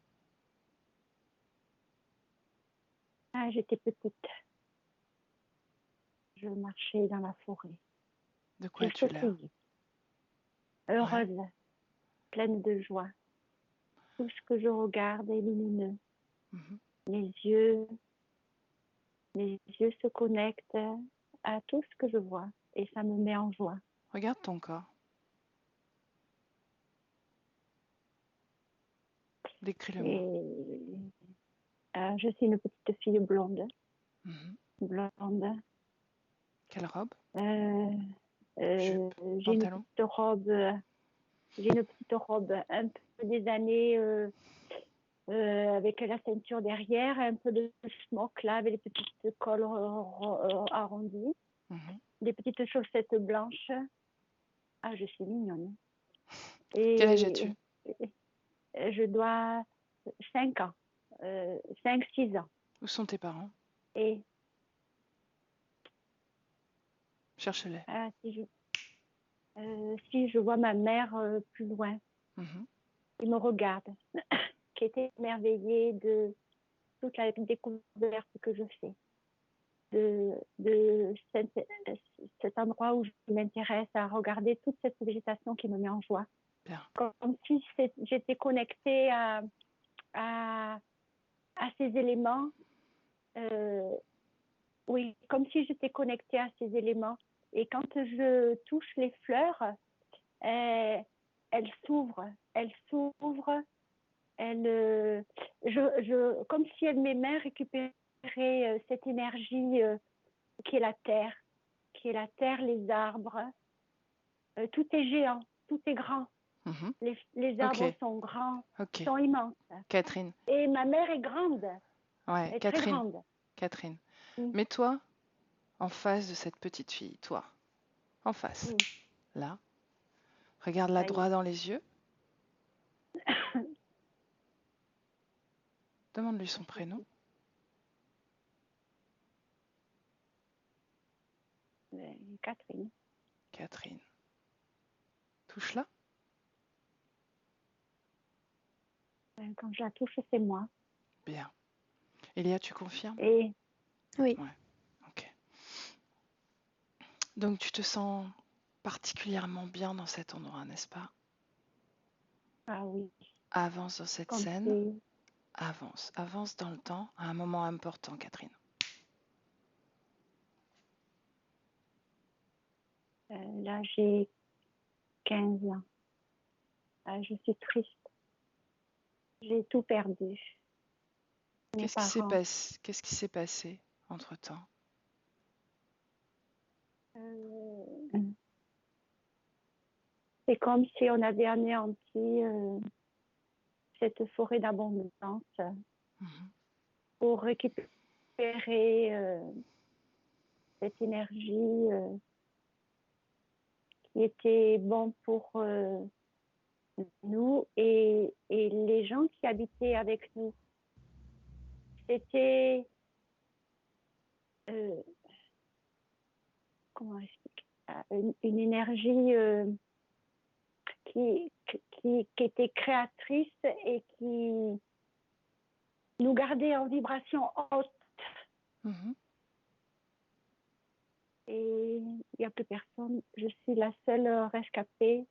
Ah, j'étais petite. Je marchais dans la forêt. De quoi J'ai as-tu l'air? sauté, Ouais. heureuse, pleine de joie. Tout ce que je regarde est lumineux. Mhm. Mes yeux se connectent à tout ce que je vois et ça me met en joie. Regarde ton corps. Décris-le-moi. Et Je suis une petite fille blonde. Mhm. Blonde. Quelle robe? Jupe, j'ai une pantalon? petite robe. J'ai une petite robe un peu des années avec la ceinture derrière, un peu de smock là, avec les petites cols arrondies, Mhm. des petites chaussettes blanches. Ah, je suis mignonne. Quel âge as-tu? Je dois 5 ans, 5-6 ans. Où sont tes parents? Et Cherche-les. si je vois ma mère plus loin, Mhm. il me regarde, qui était émerveillée de toute la découverte que je fais, de cet endroit où je m'intéresse à regarder toute cette végétation qui me met en joie. Bien. Comme si j'étais connectée à ces éléments. Oui, comme si j'étais connectée à ces éléments. Et quand je touche les fleurs, elles s'ouvrent, comme si mes mains récupéraient cette énergie qui est la terre, les arbres. Tout est géant, tout est grand. Mhm. Les arbres Ok. sont grands, Ok. sont immenses. Catherine. Et ma mère est grande, Ouais, elle est très Catherine. grande. Catherine. Mm. Mets-toi en face de cette petite fille, toi. En face. Mm. Là. Regarde-la Ça y droit dans les yeux. Demande-lui son prénom. Catherine. Catherine. Touche-la. Quand je la touche, c'est moi. Bien. Elia, tu confirmes? Et Oui, Ouais. Ok. Donc tu te sens particulièrement bien dans cet endroit, n'est-ce pas? ah oui, Avance dans cette comme scène. si Avance. Avance dans le temps à un moment important, Catherine. là j'ai 15 ans. Je suis triste. J'ai tout perdu. Mes parents. Qu'est-ce qui s'est passé entre-temps? Euh, c'est comme si on avait anéanti cette forêt d'abondance Mhm. pour récupérer cette énergie qui était bon pour nous et les gens qui habitaient avec nous. C'était comment expliquer ça, une énergie qui était créatrice et qui nous gardait en vibration haute. Mhm. Et il n'y a plus personne. Je suis la seule rescapée.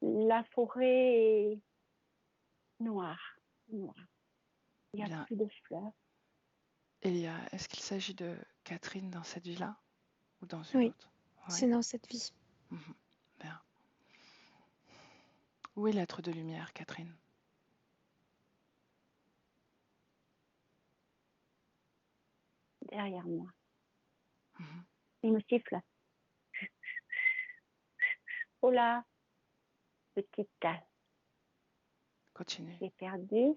La forêt est noire. Il n'y a Bien. plus de fleurs. Elia, est-ce qu'il s'agit de Catherine dans cette vie-là ou dans une oui, autre? c'est Oui. dans cette vie. Mhm. Bien. Où est l'être de lumière, Catherine? Derrière moi. Mhm. Il me siffle. Oh là, petite tasse. Continue. J'ai perdu.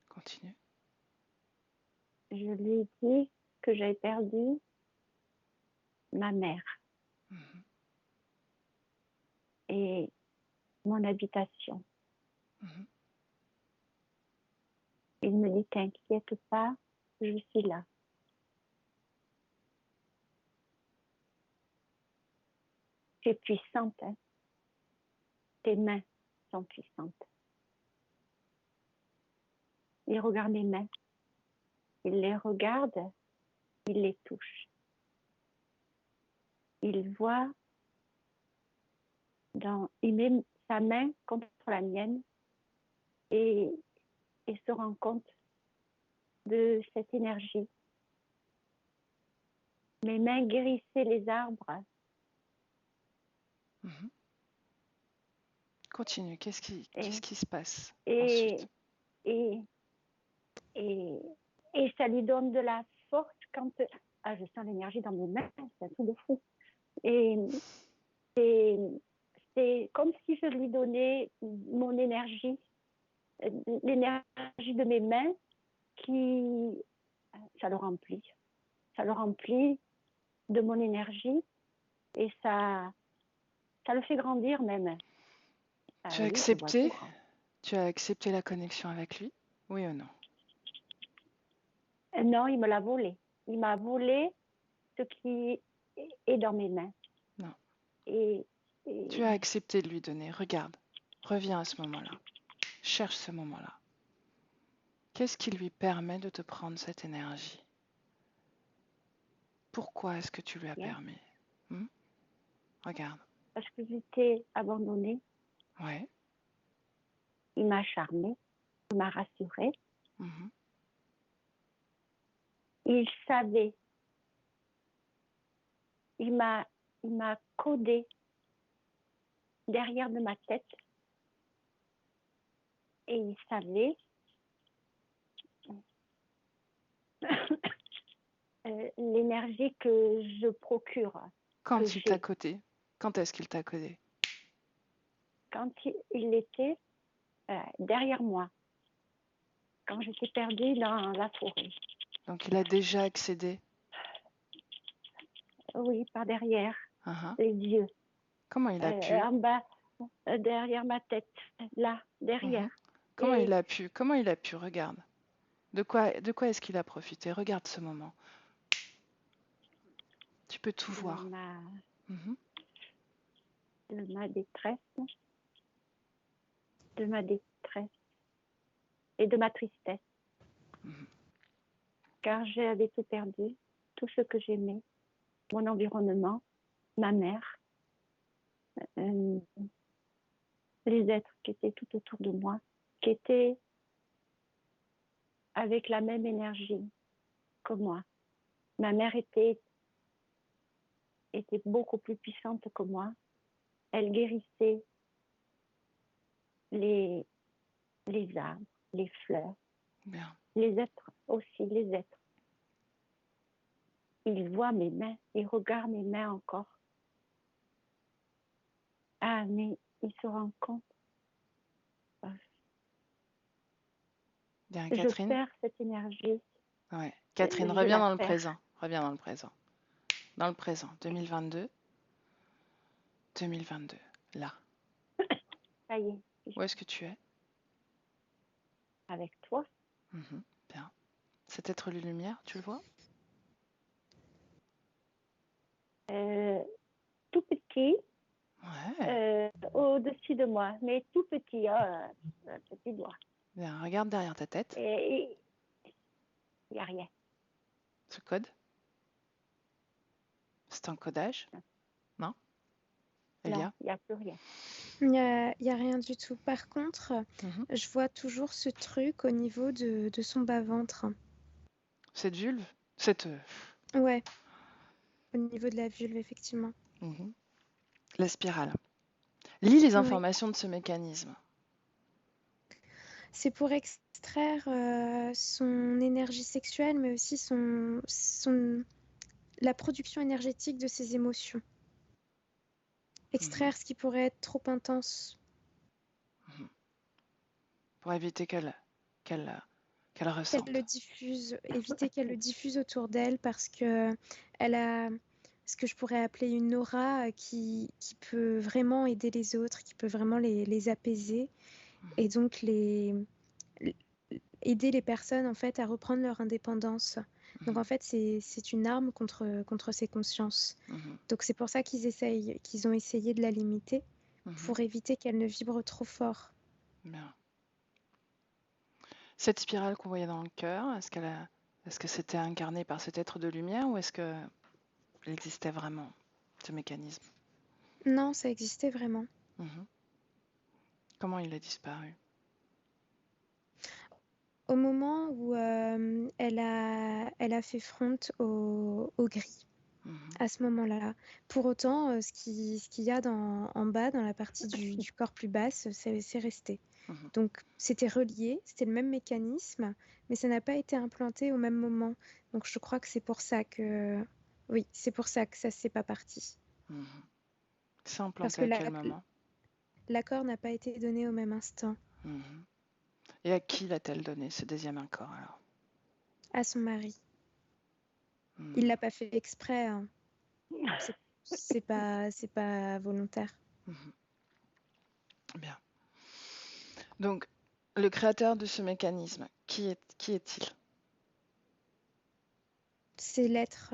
Continue. Je lui ai dit que j'avais perdu ma mère Mhm. et mon habitation. Mhm. Il me dit, t'inquiète pas, je suis là. Tu es puissante, hein. Tes mains sont puissantes. Il regarde mes mains. Il les regarde, il les touche. Il voit, il met sa main contre la mienne et se rend compte de cette énergie. Mes mains guérissaient les arbres. Mhm. Continue. Qu'est-ce Et, qui se passe ensuite? et, et, et, et ça lui donne de la force quand je sens l'énergie dans mes mains, c'est un truc de fou. Et c'est comme si je lui donnais mon énergie, l'énergie de mes mains qui, ça le remplit. Ça le remplit de mon énergie et ça le fait grandir même. Tu as Oui, je vois tout accepté? grand. Tu as accepté la connexion avec lui? Oui ou non? Non, il me l'a volé. Il m'a volé ce qui est dans mes mains. Non. Et, Tu as accepté de lui donner. Regarde. Reviens à ce moment-là. Cherche ce moment-là. Qu'est-ce qui lui permet de te prendre cette énergie? Pourquoi est-ce que tu lui as bien, permis? Regarde. parce que j'étais abandonnée, Ouais. il m'a charmée, il m'a rassurée. Mhm. Il savait, il m'a codé derrière de ma tête et il savait l'énergie que je procure, que Quand il t'a j'ai. codé? Quand est-ce qu'il t'a codé? Quand il était derrière moi, quand j'étais perdue dans la forêt. Donc il a déjà accédé. Oui, par derrière, Uh-huh. les yeux, Comment il a pu? en bas, derrière ma tête, là, derrière. Comment Et il a pu? Comment il a pu? Regarde. De quoi est-ce qu'il a profité? Regarde ce moment. Tu peux tout de voir. Mhm. ma détresse, de ma détresse et de ma tristesse, Mhm. car j'avais tout perdu, tout ce que j'aimais, mon environnement, ma mère, euh, les êtres qui étaient tout autour de moi, qui étaient avec la même énergie que moi. Ma mère était beaucoup plus puissante que moi. Elle guérissait les arbres, les fleurs, Bien. les êtres aussi, les êtres. Il voit mes mains, il regarde mes mains encore. Ah, mais il se rend compte. Bien, Je Catherine? perds cette énergie. Ouais. Catherine, Je reviens la dans le perds. présent. Reviens dans le présent. Dans le présent. 2022. 2022. Là. Ça y est, Où est-ce que tu es? avec toi. Bien. Cet être de lumière, tu le vois? Tout petit, Ouais. au-dessus de moi, mais tout petit, un petit doigt. Bien, regarde derrière ta tête. Et il n'y a rien. Ce code. C'est un codage? Non? Elia? Non, il n'y a plus rien. Il y a rien du tout. Par contre, je vois toujours ce truc au niveau de son bas-ventre. Cette vulve? Ouais, au niveau de la vulve, effectivement. La spirale. Lis les Oui. informations de ce mécanisme. C'est pour extraire son énergie sexuelle, mais aussi la production énergétique de ses émotions. Extraire ce qui pourrait être trop intense. Pour éviter qu'elle ressente. Qu'elle le diffuse, éviter qu'elle le diffuse autour d'elle parce que elle a ce que je pourrais appeler une aura qui peut vraiment aider les autres, qui peut vraiment les apaiser et donc aider les personnes en fait à reprendre leur indépendance. Donc en fait c'est une arme contre ces consciences. Donc c'est pour ça qu'ils ont essayé de la limiter pour éviter qu'elle ne vibre trop fort. Bien. Cette spirale qu'on voyait dans le cœur, est-ce que c'était incarné par cet être de lumière ou est-ce que il existait vraiment, ce mécanisme? Non, ça existait vraiment. Comment il a disparu? Au moment où elle a fait front au gris. Mhm, à ce moment-là. Pour autant, ce qu'il y a en bas, dans la partie du corps plus basse, c'est resté. mhm. Donc, c'était relié, c'était le même mécanisme, mais ça n'a pas été implanté au même moment. Donc, je crois que c'est pour ça que... Oui, c'est pour ça que ça s'est pas parti. Mhm. C'est Parce implanté que à quel moment? l'accord n'a pas été donné au même instant Mhm. Et à qui l'a-t-elle donné ce deuxième accord alors? à son mari. Il Mhm, l'a pas fait exprès, hein. C'est pas volontaire. mhm. Bien. Donc, le créateur de ce mécanisme, qui est-il? C'est l'être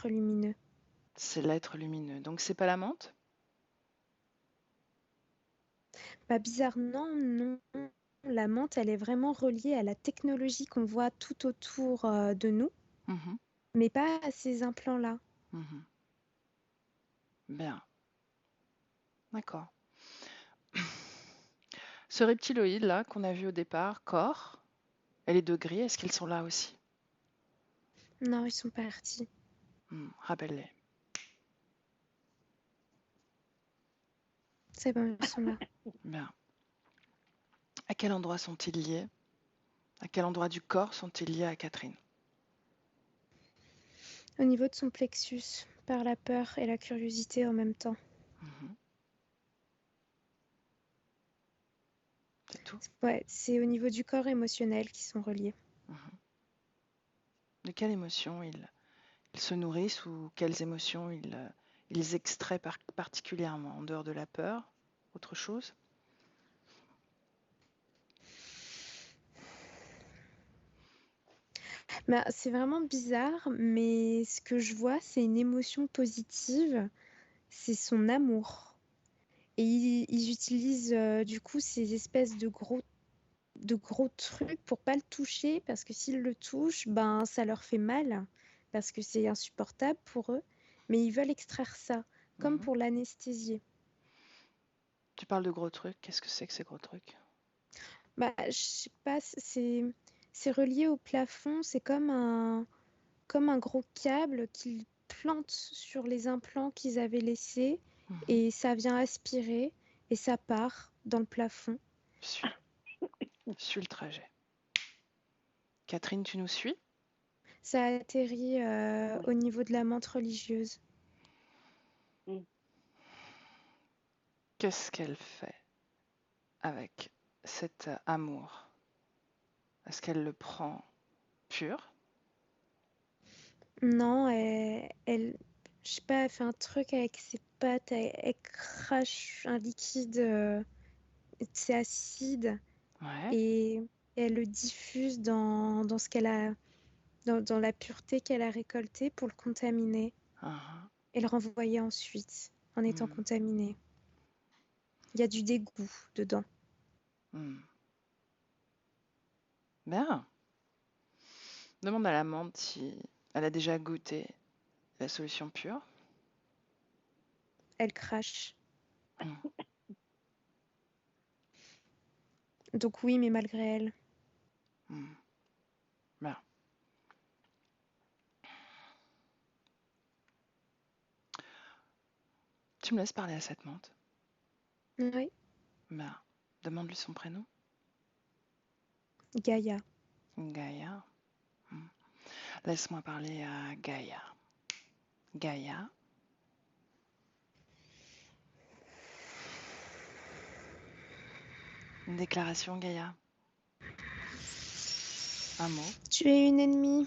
lumineux. C'est l'être lumineux. Donc, c'est pas la menthe? Bah, bizarrement, non. La menthe, elle est vraiment reliée à la technologie qu'on voit tout autour de nous, Mhm, mais pas à ces implants-là. mhm. Bien. D'accord. Ce reptiloïde là qu'on a vu au départ, corps, et les deux gris, est-ce qu'ils sont là aussi? Non, ils sont partis. Rappelle-les. C'est bon, ils sont là. Bien. À quel endroit sont-ils liés? À quel endroit du corps sont-ils liés à Catherine? Au niveau de son plexus, par la peur et la curiosité en même temps. Mhm. C'est tout? Ouais, c'est au niveau du corps émotionnel qui sont reliés. Mhm. De quelles émotions ils se nourrissent ou quelles émotions ils extraient particulièrement en dehors de la peur? Autre chose? Bah, c'est vraiment bizarre, mais ce que je vois, c'est une émotion positive, c'est son amour. Et ils utilisent du coup ces espèces de gros trucs pour pas le toucher, parce que s'ils le touchent, ben ça leur fait mal, parce que c'est insupportable pour eux. Mais ils veulent extraire ça, comme Mhm. pour l'anesthésier. Tu parles de gros trucs. Qu'est-ce que c'est que ces gros trucs? Bah, je sais pas, c'est relié au plafond, c'est comme un gros câble qu'ils plantent sur les implants qu'ils avaient laissés Mhm. et ça vient aspirer et ça part dans le plafond. Suis. Suis le trajet. Catherine, tu nous suis? Ça atterrit Oui. au niveau de la menthe religieuse. Mm. Qu'est-ce qu'elle fait avec cet amour? Est-ce qu'elle le prend pur? Non, je sais pas, elle fait un truc avec ses pattes, elle crache un liquide, c'est acide Ouais. et elle le diffuse dans ce qu'elle a, dans la pureté qu'elle a récoltée pour le contaminer Mhm. et le renvoyer ensuite en étant Hmm. contaminé. Il y a du dégoût dedans. Hmm. Bien. Demande à l'amante si elle a déjà goûté la solution pure. Elle crache. Hmm. Donc oui, mais malgré elle. Hmm. Bien. Tu me laisses parler à cette menthe? Oui, Bien. Demande-lui son prénom. Gaïa. Gaïa. Hmm. Laisse-moi parler à Gaïa. Gaïa. Une déclaration, Gaïa. Un mot. Tu es une ennemie.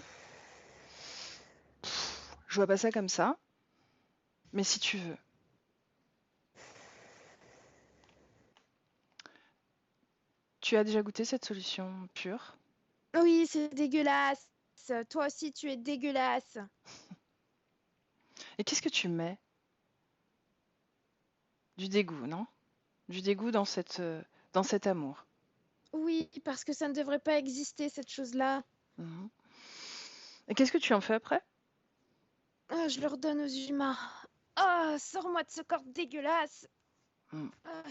Je vois pas ça comme ça, mais si tu veux. Tu as déjà goûté cette solution pure? Oui, c'est dégueulasse. Toi aussi, tu es dégueulasse. Et qu'est-ce que tu mets? Du dégoût, non? Du dégoût dans cet amour. Oui, parce que ça ne devrait pas exister, cette chose-là. Mhm. Et qu'est-ce que tu en fais après? Ah, je le redonne aux humains. Ah, sors-moi de ce corps dégueulasse. Hmm. Ah.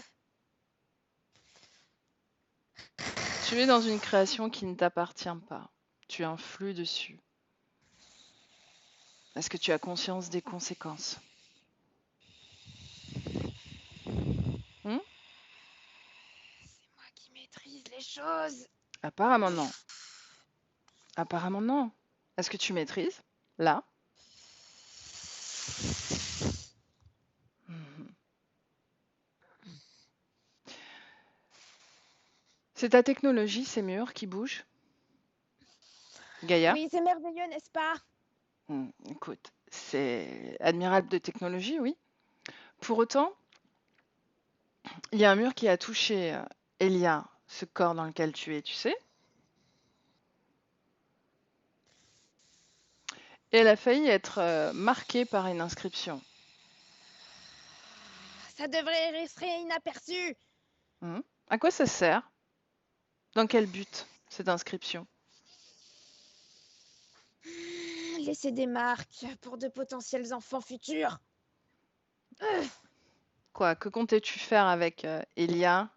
Tu es dans une création qui ne t'appartient pas. Tu influes dessus. Est-ce que tu as conscience des conséquences? Hmm? C'est moi qui maîtrise les choses. Apparemment non. Apparemment non. Est-ce que tu maîtrises? Là? Mhm. C'est ta technologie, ces murs qui bougent? Gaïa? Oui, c'est merveilleux, n'est-ce pas? Écoute, c'est admirable de technologie, oui. Pour autant, il y a un mur qui a touché Elia, ce corps dans lequel tu es, tu sais? Et elle a failli être marquée par une inscription. Ça devrait rester inaperçu. À quoi ça sert? Dans quel but, cette inscription? Laisser des marques pour de potentiels enfants futurs. Quoi, que comptais-tu faire avec Elia?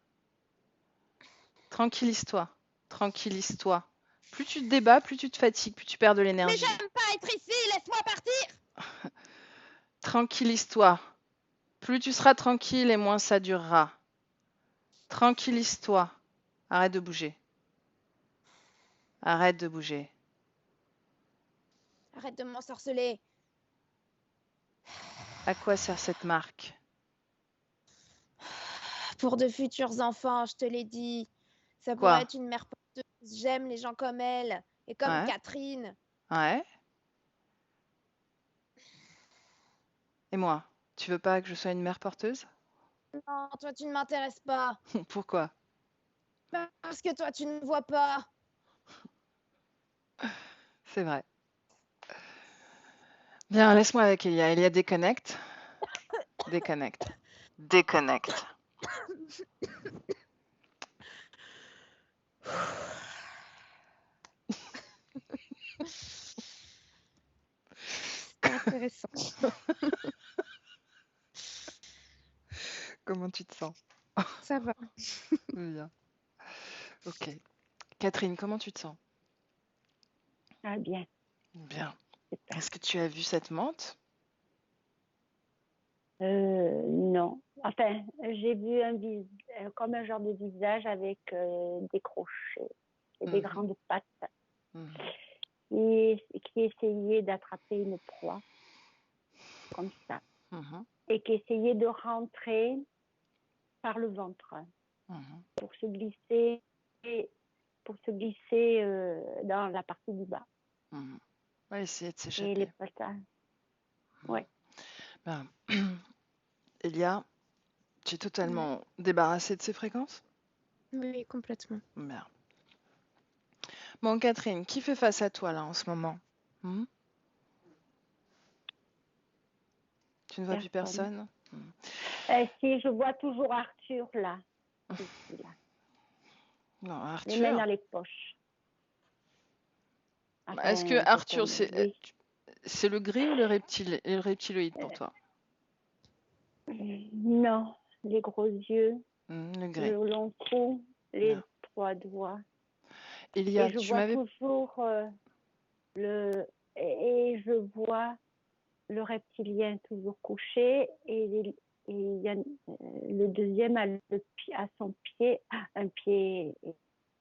Tranquillise-toi. Tranquillise-toi. Plus tu te débats, plus tu te fatigues, plus tu perds de Mais l'énergie. j'aime pas être ici, laisse-moi partir. Tranquillise-toi. Plus tu seras tranquille et moins ça durera. Tranquillise-toi. Arrête de bouger. Arrête de bouger. Arrête de m'ensorceler. À quoi sert cette marque? Pour de futurs enfants, je te l'ai dit. Ça pourrait Quoi? être une mère porteuse. J'aime les gens comme elle. Et comme Ouais, Catherine. ouais. Et moi? Tu veux pas que je sois une mère porteuse? Non, toi, tu ne m'intéresses pas. Pourquoi? Parce que toi, tu ne vois pas. C'est vrai. Bien, laisse-moi avec Elia. Elia, déconnecte. Déconnecte. Déconnecte. C'est intéressant. Comment tu te sens? Ça va. Bien. Ok. Catherine, comment tu te sens? Ah bien, Bien. super. Est-ce que tu as vu cette menthe? Non. Enfin, j'ai vu comme un genre de visage avec des crochets et des Mhm, grandes pattes mhm, qui essayait d'attraper une proie comme ça mhm, et qui essayait de rentrer par le ventre mhm. pour se glisser dans la partie du bas. Mhm. On va essayer de Et les s'échapper. pattes, ouais. Ben, Elia, tu es Ouais. totalement débarrassée de ces fréquences? Oui, complètement. Bien. Bon, Catherine, qui fait face à toi là en ce moment? Hmm? Tu ne vois plus Personne. personne? Si je vois toujours Arthur là, ici, là, Non, les mains Arthur. dans les poches. Est-ce que Enfin, Arthur, oui. c'est le gris ou le reptiloïde pour toi? Non, les gros yeux, Le gris. le long cou, les Bien. 3 doigts. Elia, Et je tu vois m'avais... toujours et je vois le reptilien toujours couché et il y a le deuxième à son pied, un pied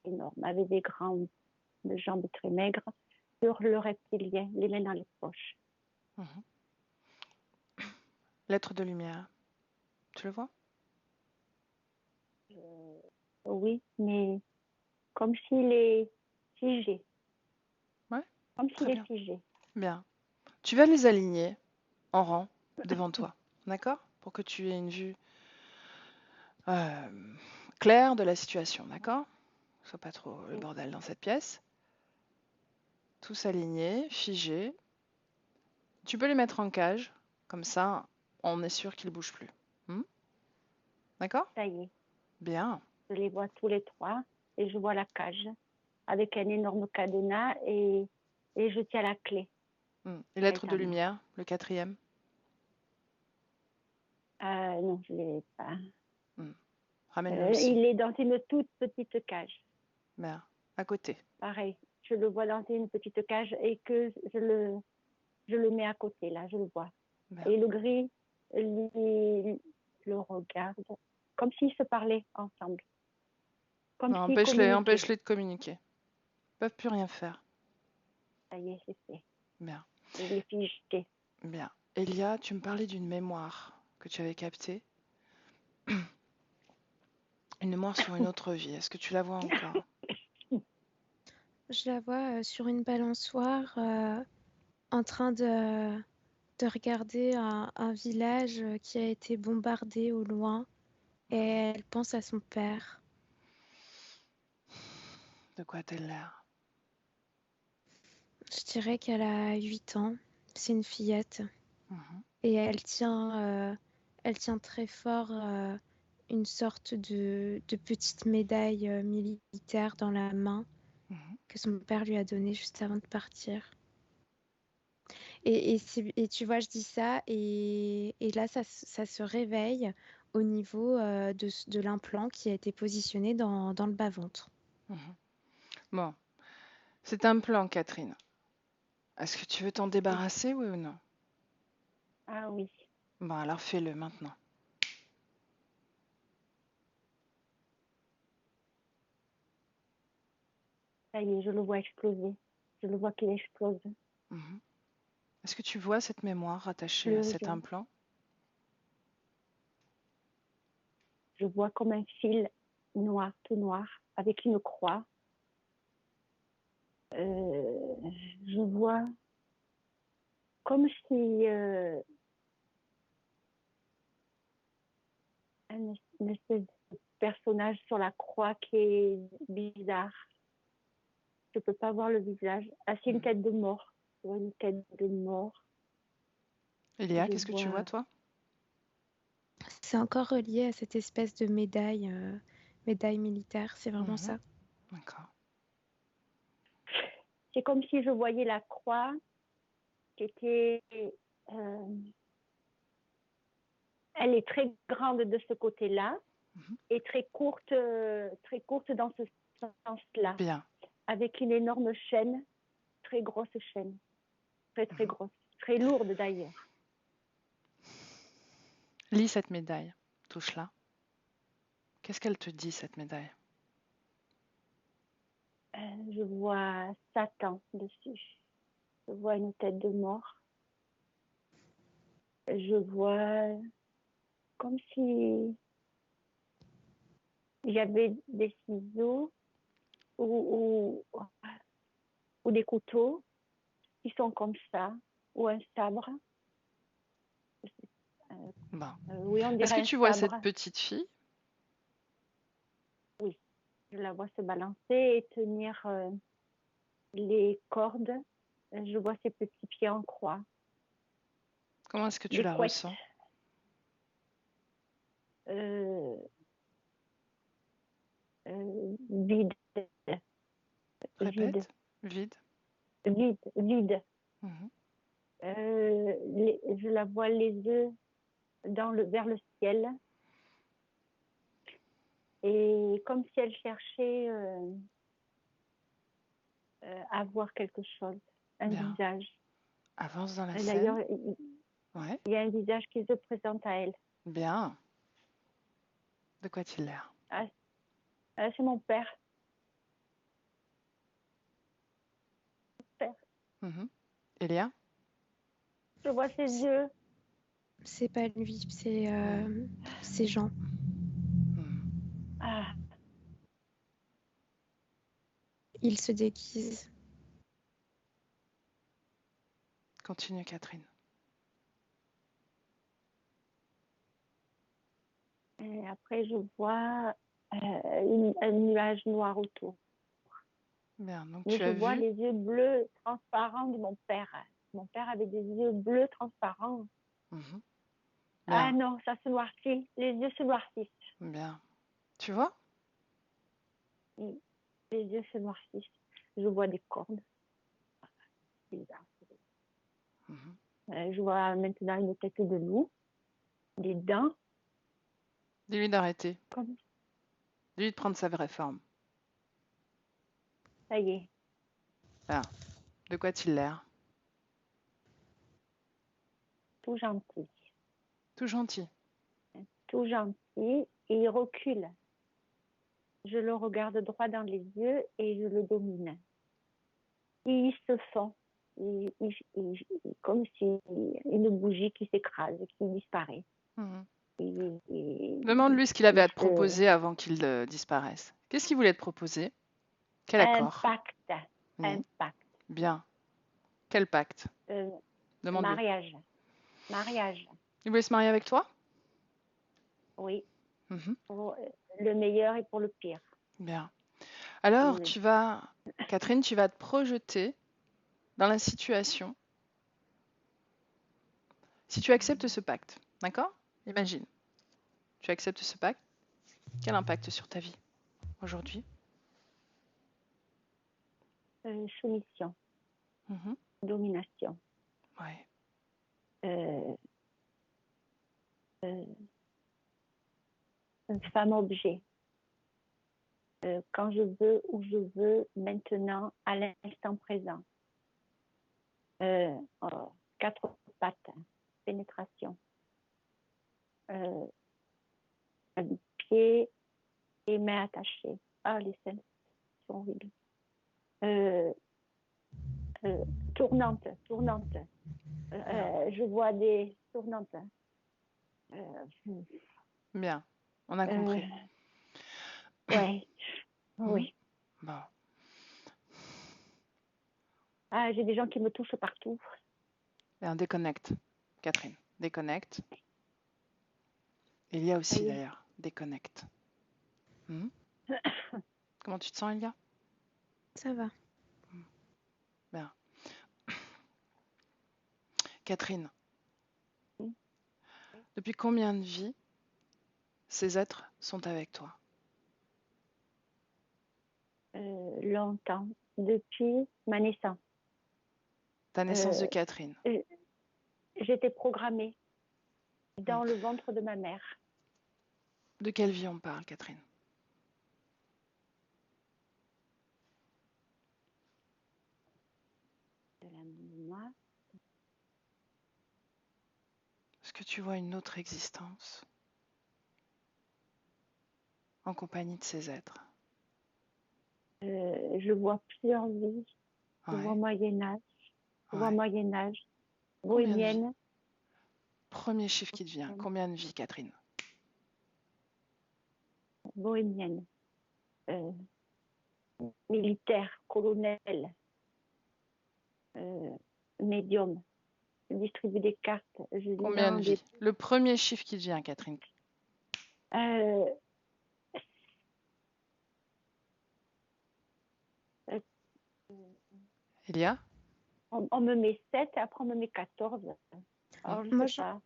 énorme avec des grandes jambes très maigres sur le reptilien, les mains dans les poches. Mhm. L'être de lumière. Tu le vois? Oui, mais comme s'il est figé, Ouais, comme très s'il est bien. figé. Bien. Tu vas les aligner en rang devant toi, d'accord? Pour que tu aies une vue claire de la situation, d'accord? Soit pas trop le bordel dans cette pièce. Tous alignés, figés. Tu peux les mettre en cage, comme ça, on est sûr qu'ils ne bougent plus. D'accord? Ça y est, Bien. je les vois tous les trois et je vois la cage avec un énorme cadenas et je tiens la clé Et l'être de également. lumière, le quatrième? Non, je ne l'ai pas. Ramène-le aussi. Il est dans une toute petite cage. Bien. À côté. Pareil, je le vois dans une petite cage et que Je le mets à côté, là, je le vois. Bien. Et le gris, le regarde, comme s'ils se parlaient ensemble. Comme Non, s'ils empêche-les communiquaient. de communiquer. Ils peuvent plus rien faire. Ça y est, c'est fait. Bien, Il est figé. bien. Elia, tu me parlais d'une mémoire que tu avais captée. Une mémoire sur une autre vie. Est-ce que tu la vois encore? Je la vois sur une balançoire en train de regarder un village qui a été bombardé au loin et elle pense à son père. De quoi a-t-elle l'air? Je dirais qu'elle a 8 ans. C'est une fillette Mhm, et elle tient très fort une sorte de petite médaille militaire dans la main mhm. que son père lui a donnée juste avant de partir. Et tu vois, je dis ça, et là, ça se réveille au niveau de l'implant qui a été positionné dans le bas-ventre. Mhm. Bon, c'est un plan, Catherine. Est-ce que tu veux t'en débarrasser, oui ou non? Ah oui. Bon, alors fais-le maintenant. Ça y est, je le vois exploser. Je le vois qu'il explose. Mhm. Est-ce que tu vois cette mémoire rattachée à Le cet jaune. implant? Je vois comme un fil noir, tout noir, avec une croix. Euh, je vois comme si une espèce de personnage sur la croix qui est bizarre. Je peux pas voir le visage. Ah, c'est une tête de mort. Je vois une tête de mort. Elia, Je qu'est-ce que tu vois, vois. toi? C'est encore relié à cette espèce de médaille militaire, c'est vraiment Mhm. ça. D'accord. C'est comme si je voyais la croix qui était. euh, elle est très grande de ce côté-là Mhm. et très courte dans ce sens-là, Bien. avec une énorme chaîne, très grosse chaîne, très très Mhm. grosse, très lourde d'ailleurs. Lis cette médaille. Touche-la. Qu'est-ce qu'elle te dit, cette médaille? Je vois Satan dessus. Je vois une tête de mort. Je vois comme si j'avais des ciseaux ou, ou des couteaux qui sont comme ça, ou un sabre. Bon. Oui, on Est-ce que dirait un tu vois cette sabre. petite fille? Oui, je la vois se balancer et tenir les cordes. Je vois ses petits pieds en croix, Comment est-ce que tu des la couettes. ressens? Euh, vide, vide, Répète. Vide. vide. Mhm. Je la vois les yeux vers le ciel et comme si elle cherchait à voir quelque chose, un Bien. visage. Avance dans la Et scène. d'ailleurs, Ouais. il y a un visage qui se présente à elle. Bien. De quoi a-t-il l'air? Ah, c'est mon père. Père. Mhm. Elia? Je vois ses C'est yeux. c'est pas lui, c'est Jean. Mhm. Ah, Il se déguise. Continue, Catherine. et après, je vois un nuage noir autour. Bien. Donc Mais tu je as vois vu? les yeux bleus transparents de mon père. Mon père avait des yeux bleus transparents. Mhm. Ah Bien. non, ça se noircit. Les yeux se noircissent. Bien. Tu vois? Oui, les yeux se noircissent. Je vois des cornes. Bizarre. Mhm. Je vois maintenant une tête de loup, des dents, Dis-lui d'arrêter. comme Dis-lui de prendre sa vraie forme. ça y est. Bien. De quoi a-t-il l'air? tout gentil. Tout gentil. Tout gentil. Et il recule. Je le regarde droit dans les yeux et je le domine. Et il se fond. Comme si une bougie qui s'écrase, qui disparaît. Mhm. Et Demande-lui ce qu'il avait à te il se- proposer avant qu'il disparaisse. Qu'est-ce qu'il voulait te proposer? Quel un accord? pacte. Mhm. Un pacte. Bien. Quel pacte? Demande-lui. Mariage. Mariage. Il voulait se marier avec toi? Oui. Mhm. Pour le meilleur et pour le pire. Bien. Alors, Oui. Catherine, tu vas te projeter dans la situation si tu acceptes ce pacte. D'accord? Imagine, tu acceptes ce pacte. Quel impact sur ta vie aujourd'hui? Soumission. Mhm. Domination. Ouais. Euh, femme-objet. Quand je veux, où je veux, maintenant, à l'instant présent. Quatre pattes, pénétration. Pieds et mains attachées. Ah, les scènes sont horribles. Tournante. Je vois des tournantes. Bien, on a compris. Ouais, oui. Bon. Ah, j'ai des gens qui me touchent partout. Bien, déconnecte, Catherine. Déconnecte. Elia aussi, d'ailleurs. Déconnecte. Comment tu te sens, Elia? Ça va. Bien. Catherine, depuis combien de vies ces êtres sont avec toi? Longtemps, depuis ma naissance. Ta naissance de Catherine. J'étais programmée dans le ventre de ma mère. De quelle vie on parle, Catherine? De la mémoire. Est-ce que tu vois une autre existence en compagnie de ces êtres? Je vois plusieurs vies. Je vois Moyen-Âge. Je vois Moyen-Âge. Bohémienne. Premier chiffre qui te vient. Combien de vies, Catherine? Bohémienne. Militaire, colonel. Médium. Je distribue des cartes. Combien de vies? Le premier chiffre qui te vient, Catherine. Elia? On me met 7 et après on me met 14. Alors je sais pas.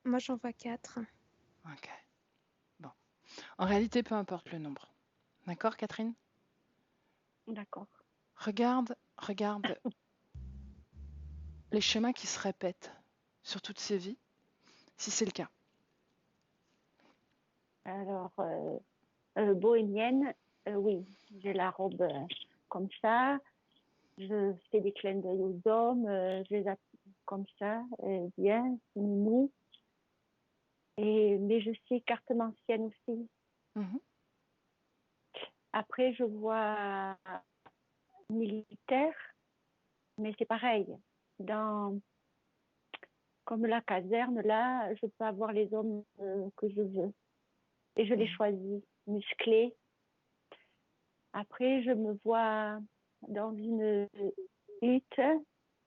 Moi j'en vois 4. Ok. Bon. En réalité, peu importe le nombre. D'accord, Catherine? D'accord. Regarde les schémas qui se répètent sur toutes ces vies, si c'est le cas. Alors, bohémienne, oui, j'ai la robe comme ça. Je fais des clins d'œil aux hommes, je les appelle comme ça, bien, mou. Mais je suis cartomancienne aussi. Après, je vois militaire, mais c'est pareil. Comme la caserne, là, je peux avoir les hommes que je veux. Et je les choisis, musclés. Après, je me vois dans une hutte,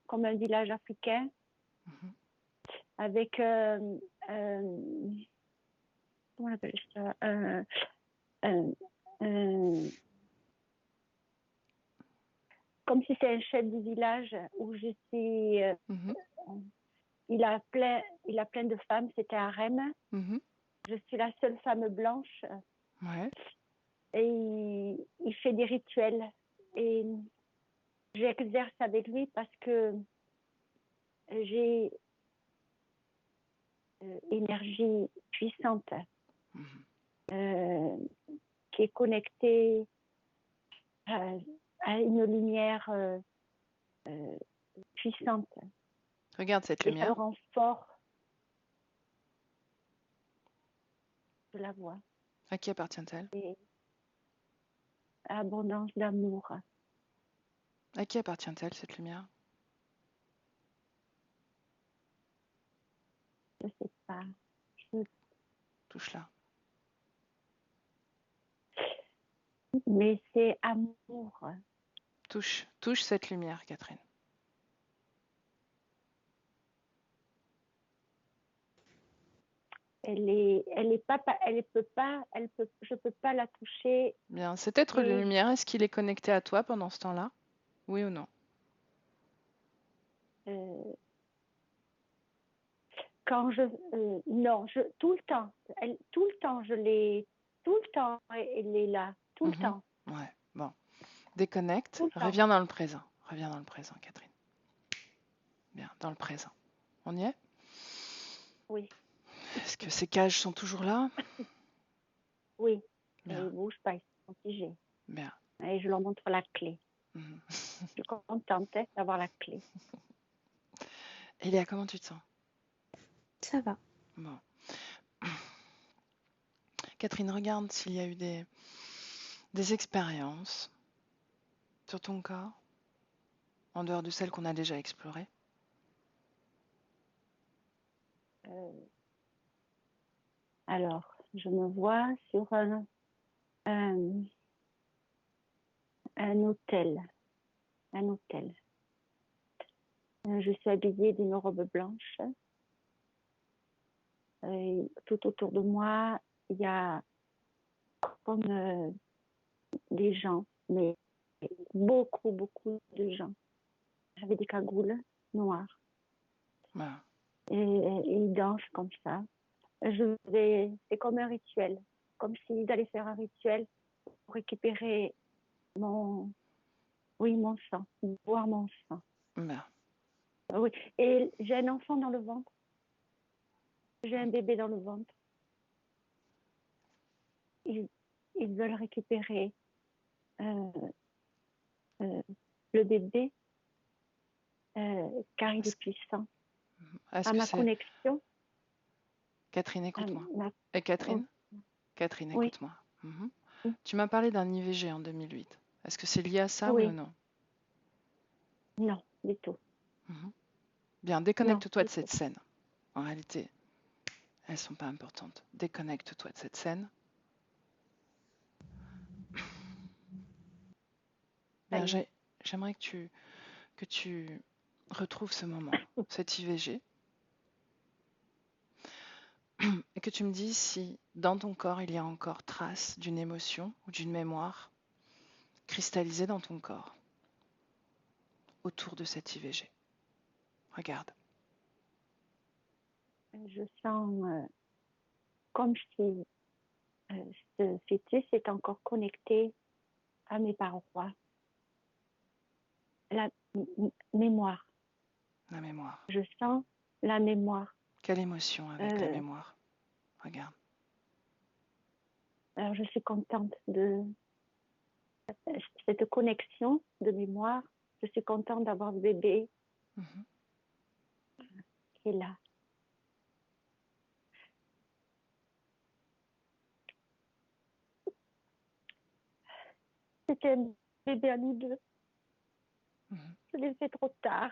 comme un village africain, avec, comment on appelle ça, comme si c'était un chef du village où je suis. Il a plein de femmes, c'était un harem. Je suis la seule femme blanche. Et il fait des rituels. Et j'exerce avec lui parce que j'ai énergie puissante qui est connectée à une lumière puissante. Regarde cette lumière. Et ça le rend fort. la vois. À qui appartient-elle? Et abondance d'amour. À qui appartient-elle, cette lumière? Je ne sais pas. Je- Touche-la. Mais c'est amour. Touche cette lumière, Catherine. Je peux pas la toucher. Bien, cet être de Et lumière, est-ce qu'il est connecté à toi pendant ce temps-là? Oui ou non? euh, quand non, tout le temps, tout le temps, tout le temps, elle est là, tout le Mhm. temps, Ouais, bon. Déconnecte, tout le temps. reviens dans le présent. Reviens dans le présent, Catherine. Bien, dans le présent. On y est? Oui, Est-ce que ces cages sont toujours là? oui. Et Bien, ils bougent pas, ils sont figés. bien. Et je leur montre la clé. Mhm. Je suis contente d'avoir la clé. Elia, comment tu te sens? Ça va. Bon. Catherine, regarde s'il y a eu des expériences sur ton corps, en dehors de celles qu'on a déjà explorées. Euh, alors, je me vois sur un, un hôtel. Un hôtel. Je suis habillée d'une robe blanche. Tout autour de moi, il y a comme des gens, mais beaucoup, beaucoup de gens. J'avais des cagoules noires Voilà. et ils dansent comme ça. C'est comme un rituel, comme s'ils allaient faire un rituel pour récupérer mon, oui, mon sang, boire mon sang. Bien. Oui. Et j'ai un enfant dans le ventre. J'ai un bébé dans le ventre. Ils, ils veulent récupérer euh, euh, le bébé car il Est-ce est puissant. est-ce À que ma c'est... connexion, Catherine, à écoute-moi. ma- Et oh, Catherine? Catherine, oui, écoute-moi. Mhm. Tu m'as parlé d'un IVG en 2008. Est-ce que c'est lié à ça, oui ou oui, non? non, du tout. Mhm. Bien, Non, déconnecte-toi de du tout. cette scène. En réalité, elles sont pas importantes. Déconnecte-toi de cette scène. Ça Bien, y est. j'aimerais que tu retrouves ce moment, cet IVG, et que tu me dises si dans ton corps il y a encore trace d'une émotion ou d'une mémoire cristallisée dans ton corps autour de cet IVG. Regarde. Je sens comme si ce fœtus est encore connecté à mes parois. La mémoire. La mémoire. Je sens la mémoire. Quelle émotion avec la Euh, mémoire? Regarde. alors, je suis contente de cette connexion de mémoire. Je suis contente d'avoir ce bébé Mhm. qui est là. C'était un bébé à nous deux. Mhm. Je l'ai fait trop tard.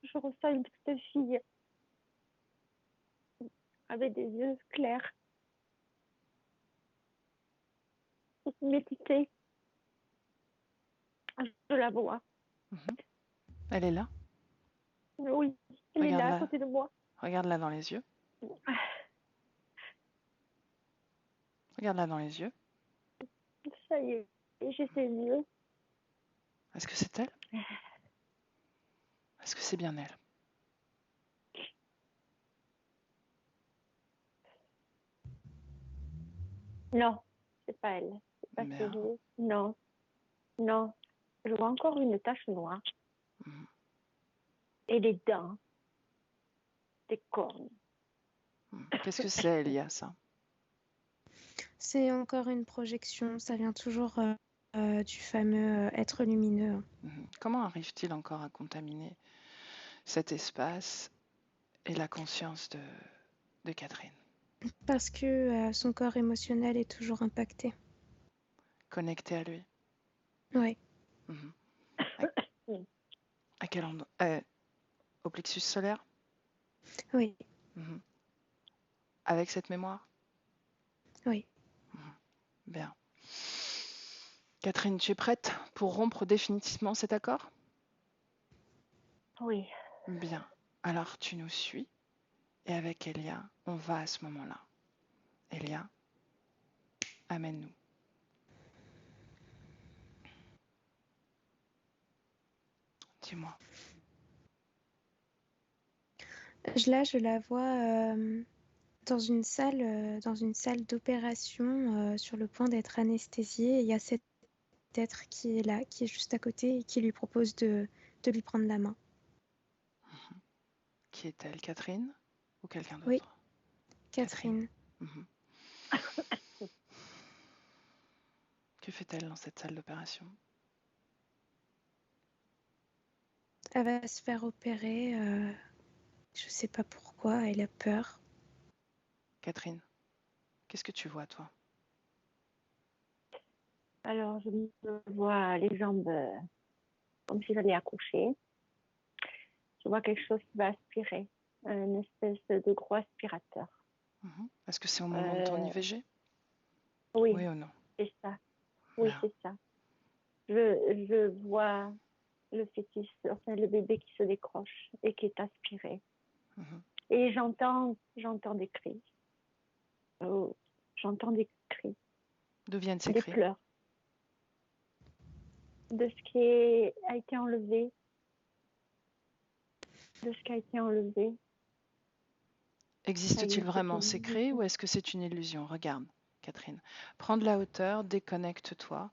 Je ressens une petite fille avec des yeux clairs. Méditer. Je la vois. Mhm. Elle est là. Oui, elle est là à Regarde-la. côté de moi. Regarde-la dans les yeux. Regarde-la dans les yeux. Ça y est, j'ai ses yeux. Est-ce que c'est elle? Est-ce que c'est bien elle? Non, c'est pas elle. C'est pas ses Bien. yeux. Non, non. Je vois encore une tache noire Mhm. et des dents, des cornes. Mhm. Qu'est-ce que c'est, Elia, ça? C'est encore une projection. Ça vient toujours du fameux être lumineux. Mhm. Comment arrive-t-il encore à contaminer cet espace et la conscience de Catherine? Parce que son corps émotionnel est toujours impacté. Connecté à lui. Oui, Mhm. Oui. À quel endroit? Au plexus solaire? oui, Mhm. Avec cette mémoire? oui. Mhm. Bien. Catherine, tu es prête pour rompre définitivement cet accord? Oui. Bien. Alors tu nous suis et avec Elia, on va à ce moment-là. Elia, amène-nous. Dis-moi. Là, je la vois dans une salle d'opération sur le point d'être anesthésiée. Il y a cet être qui est là, qui est juste à côté et qui lui propose de lui prendre la main. Qui est-elle, Catherine ou quelqu'un Oui, d'autre? Catherine. Mhm. Que fait-elle dans cette salle d'opération? Elle va se faire opérer. Je sais pas pourquoi, elle a peur. Catherine, qu'est-ce que tu vois, toi? Alors, je me vois les jambes comme si j'allais accoucher. Je vois quelque chose qui va aspirer, une espèce de gros aspirateur. Mhm. Est-ce que c'est au moment de ton Euh, IVG? oui, Oui ou non? c'est ça. Oui, Là. c'est ça. Je vois le fœtus, enfin le bébé qui se décroche et qui est aspiré. Mhm. Et j'entends des cris. Oh, j'entends des cris, D'où viennent ces des cris? pleurs de ce a été enlevé, de ce qui a été enlevé. Ça y Existe-t-il est, c'est vraiment ces fini. cris ou est-ce que c'est une illusion? Regarde, Catherine. Prends de la hauteur, déconnecte-toi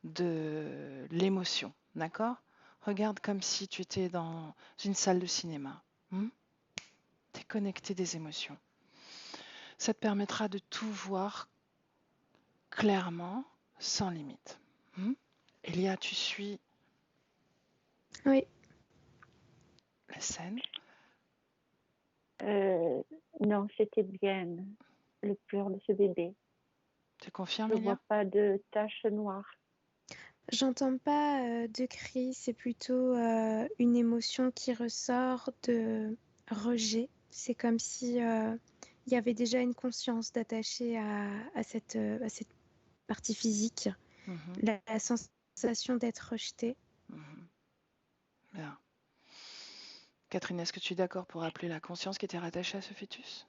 de l'émotion, d'accord? Regarde comme si tu étais dans une salle de cinéma. Déconnecté des émotions. Ça te permettra de tout voir clairement, sans limite. Elia, tu suis Oui, la scène. Non, c'était bien le pleur de ce bébé. Tu confirmes, Je Elia? vois pas de taches noires. j'entends pas de cris, c'est plutôt une émotion qui ressort de rejet. C'est comme si il y avait déjà une conscience d'attacher à cette partie physique, Mhm, la sensation d'être rejeté. mhm. Bien. Catherine, est-ce que tu es d'accord pour appeler la conscience qui était rattachée à ce fœtus?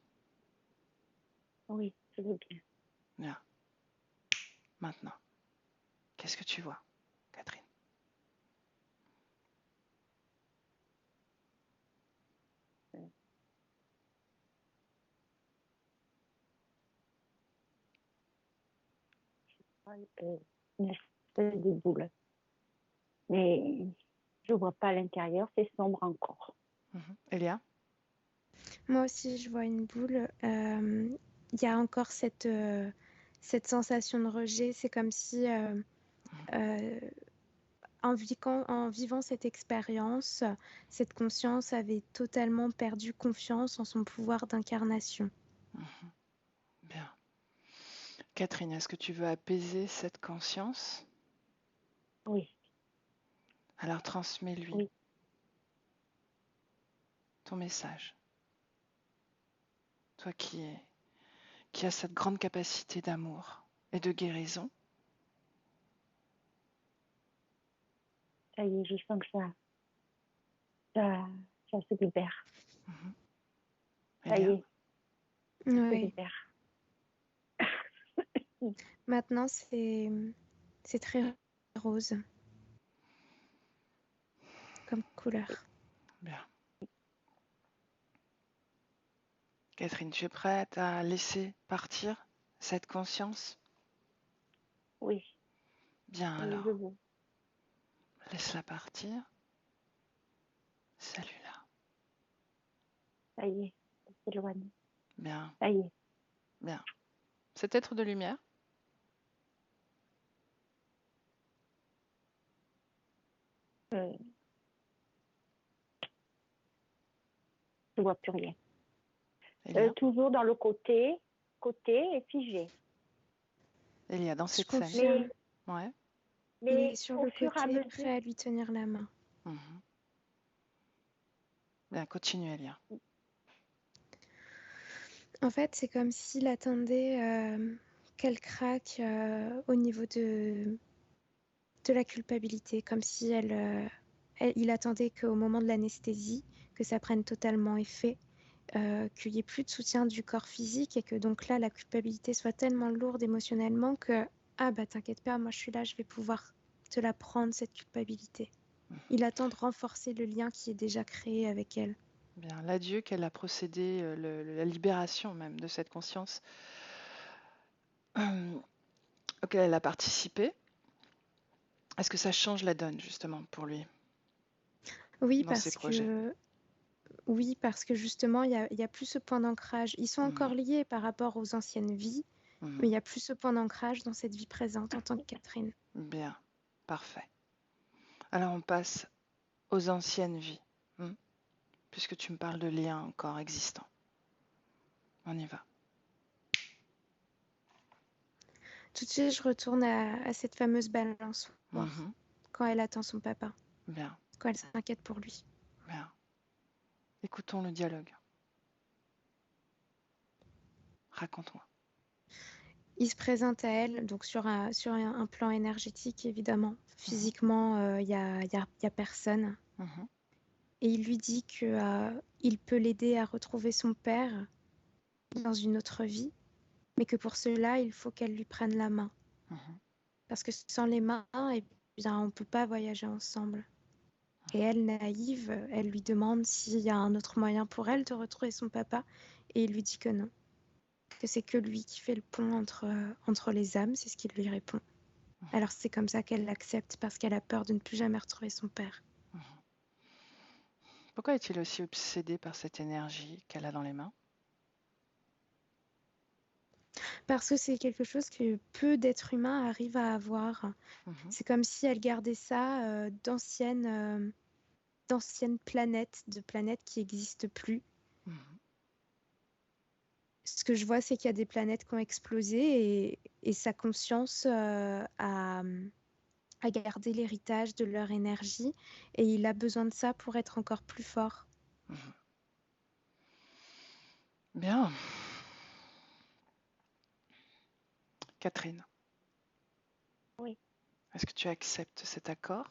Oui, je veux bien. Bien. Maintenant, qu'est-ce que tu vois, Catherine? Une espèce de boule. Mais je vois pas à l'intérieur, c'est sombre encore. Elia? Moi aussi, je vois une boule. Il y a encore cette sensation de rejet. C'est comme si, euh, en vivant cette expérience, cette conscience avait totalement perdu confiance en son pouvoir d'incarnation. Mhm. Bien. Catherine, est-ce que tu veux apaiser cette conscience? Oui, Alors transmets-lui oui, ton message. Toi qui as cette grande capacité d'amour et de guérison. ça y est, je sens que ça, ça se libère. Mhm. Ça y Elia? est, ça se Oui. libère. Maintenant, c'est très rose comme couleur. Bien. Catherine, tu es prête à laisser partir cette conscience? Oui, Bien oui, je alors, veux. laisse-la partir. Salut-la. Ça y est, ça s'éloigne. Bien, Ça y est. bien. Cet être de lumière, Euh, je vois plus rien. Elia? Toujours dans le côté, côté est figé. Elia, dans Je cette scène. confirme. Ouais. Il est Mais sur au le fur et à côté, mesure, prêt à lui tenir la main. Mhm. Bien, continue, Elia. En fait, c'est comme s'il attendait qu'elle craque au niveau de la culpabilité, comme si il attendait qu'au moment de l'anesthésie, que ça prenne totalement effet, qu'il n'y ait plus de soutien du corps physique et que donc là, la culpabilité soit tellement lourde émotionnellement que « Ah bah t'inquiète pas, moi je suis là, je vais pouvoir te la prendre, cette culpabilité. » Il attend de renforcer le lien qui est déjà créé avec elle. Bien, l'adieu qu'elle a procédé, la libération même de cette conscience auquel elle a participé. Est-ce que ça change la donne justement pour lui Oui, dans ses projets? parce que justement, il y a plus ce point d'ancrage. Ils sont encore liés par rapport aux anciennes vies, mais il n'y a plus ce point d'ancrage dans cette vie présente en tant que Catherine. Bien, parfait. Alors on passe aux anciennes vies, puisque tu me parles de liens encore existants. On y va. Tout de suite, je retourne à cette fameuse balançoire, quand elle attend son papa, Bien, quand elle s'inquiète pour lui. bien. Écoutons le dialogue. Raconte-moi. Il se présente à elle, donc sur un plan énergétique, évidemment. Physiquement, il y a personne. Et il lui dit qu'il peut l'aider à retrouver son père dans une autre vie, mais que pour cela, il faut qu'elle lui prenne la main. Parce que sans les mains, eh bien, on ne peut pas voyager ensemble. Et elle, naïve, elle lui demande s'il y a un autre moyen pour elle de retrouver son papa. Et il lui dit que non. Que c'est que lui qui fait le pont entre les âmes, c'est ce qu'il lui répond. Alors c'est comme ça qu'elle l'accepte, parce qu'elle a peur de ne plus jamais retrouver son père. Pourquoi est-il aussi obsédé par cette énergie qu'elle a dans les mains? Parce que c'est quelque chose que peu d'êtres humains arrivent à avoir. C'est comme si elle gardait ça d'anciennes planètes, de planètes qui n'existent plus. Ce que je vois, c'est qu'il y a des planètes qui ont explosé et sa conscience a gardé l'héritage de leur énergie et il a besoin de ça pour être encore plus fort. Bien. Catherine. Oui. Est-ce que tu acceptes cet accord?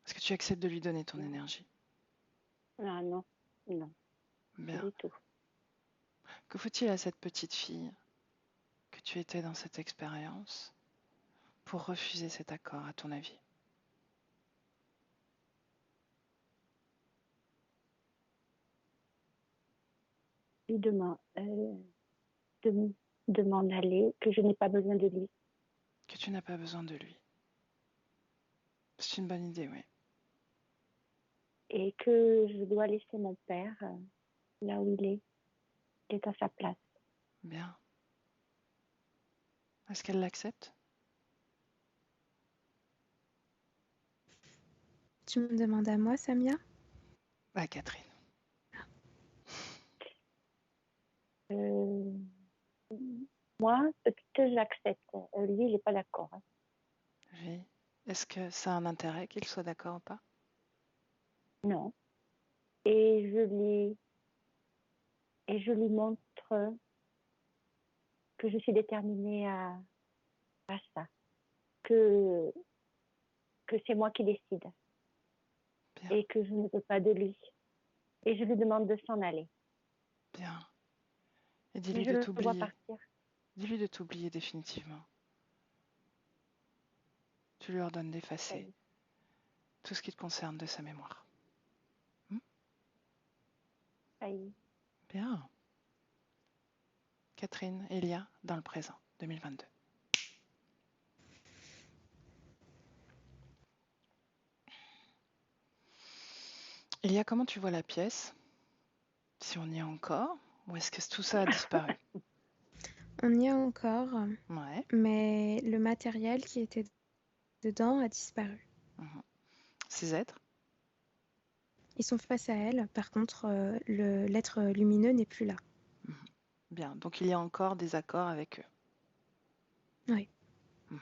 Est-ce que tu acceptes de lui donner ton énergie? Ah non, non, Bien. pas du tout. Que faut-il à cette petite fille que tu étais dans cette expérience pour refuser cet accord, à ton avis? Lui demande de m'en aller, que je n'ai pas besoin de lui. Que tu n'as pas besoin de lui. C'est une bonne idée, oui. Et que je dois laisser mon père là où il est à sa place. Bien. Est-ce qu'elle l'accepte? Tu me demandes à moi, Samia? Bah, Catherine. Moi, peut-être j'accepte. Lui, il n'est pas d'accord. Oui. Est-ce que ça a un intérêt qu'il soit d'accord ou pas? Non. Et je lui montre que je suis déterminée à ça. Que c'est moi qui décide. Bien. Et que je ne veux pas de lui. Et je lui demande de s'en aller. Bien. Et dis-lui Mais je de le vois t'oublier. partir. Dis-lui de t'oublier définitivement. Tu lui ordonnes d'effacer tout ce qui te concerne de sa mémoire. Bien. Catherine, Elia, dans le présent, 2022. Elia, comment tu vois la pièce? Si on y est encore, ou est-ce que tout ça a disparu? On y est encore, Ouais. mais le matériel qui était dedans a disparu. Ces êtres? Ils sont face à elle, par contre, l'être lumineux n'est plus là. Bien. Donc il y a encore des accords avec eux. Oui. Mhm.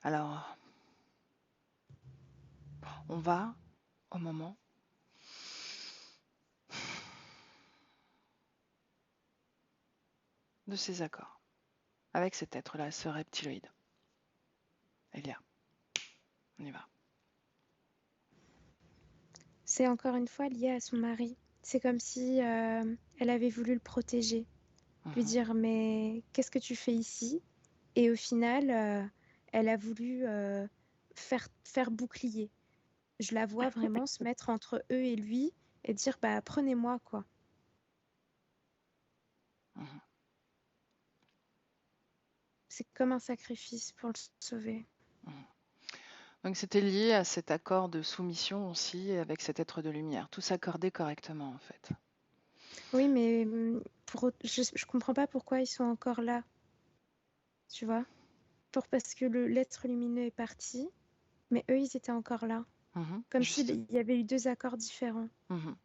Alors, on va au moment de ces accords avec cet être-là, ce reptiloïde. Elia, on y va. C'est encore une fois lié à son mari. C'est comme si elle avait voulu le protéger, lui Mhm. dire mais qu'est-ce que tu fais ici? Et au final, elle a voulu faire bouclier. Je la vois vraiment se mettre entre eux et lui et dire bah prenez-moi quoi. Mhm. C'est comme un sacrifice pour le sauver. Mhm. Donc c'était lié à cet accord de soumission aussi avec cet être de lumière. Tout s'accordait correctement en fait. Oui, mais je comprends pas pourquoi ils sont encore là, tu vois? Parce que l'être lumineux est parti, mais eux, ils étaient encore là. Mhm. Comme Juste. s'il y avait eu deux accords différents. Mhm.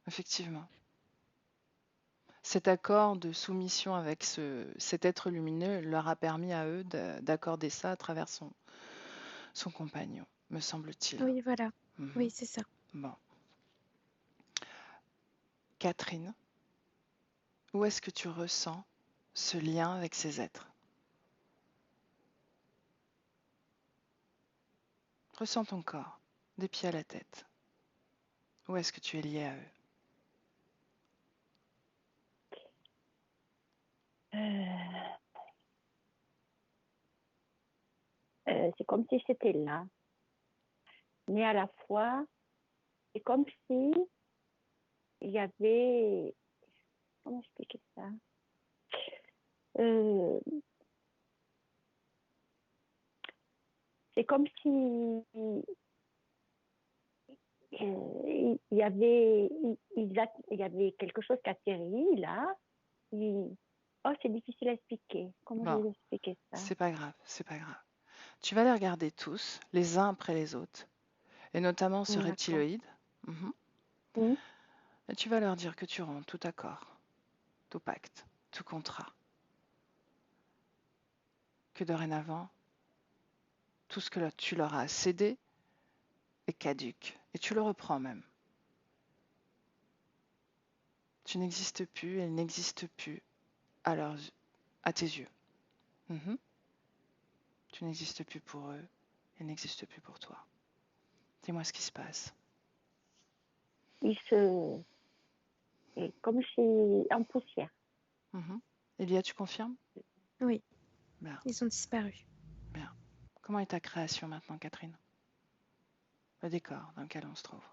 Effectivement. Cet accord de soumission avec cet être lumineux leur a permis à eux d'accorder ça à travers son compagnon, me semble-t-il. Oui, voilà. Mhm. Oui, c'est ça. Bon. Catherine, où est-ce que tu ressens ce lien avec ces êtres? Ressens ton corps, des pieds à la tête. Où est-ce que tu es lié à eux? C'est comme si c'était là, mais à la fois, c'est comme si il y avait, comment expliquer ça? Euh, c'est comme si il y avait, il y avait quelque chose qui atterrit là. Oh, c'est difficile à expliquer. Comment je Bon, vais expliquer ça? c'est pas grave, c'est pas grave. Tu vas les regarder tous, les uns après les autres, et notamment ce D'accord. reptiloïde. Mhm. Mm. Et tu vas leur dire que tu romps tout accord, tout pacte, tout contrat. Que dorénavant, tout ce que tu leur as cédé est caduque. Et tu le reprends même. Tu n'existes plus, elle n'existe plus à tes yeux. Mhm. Tu n'existes plus pour eux, elle n'existe plus pour toi. Dis-moi ce qui se passe. Il se, comme si en poussière. Mhm. Elia, tu confirmes? Oui, Bien, ils ont disparu. bien. Comment est ta création maintenant, Catherine? Le décor dans lequel on se trouve.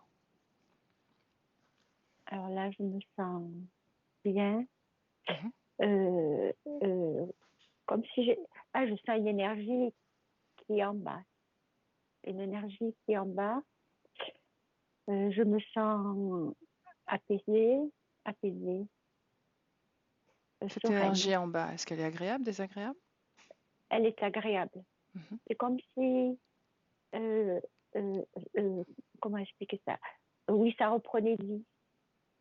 Alors là, je me sens bien. Mhm. Euh, euh, comme si je sens une énergie qui est en bas. Une énergie qui est en bas. Je me sens apaisée, apaisée, Cette sereine. énergie en bas, est-ce qu'elle est agréable, désagréable? Elle est agréable. Mhm. C'est comme si, euh, euh, euh, comment expliquer ça? Oui, ça reprenait vie.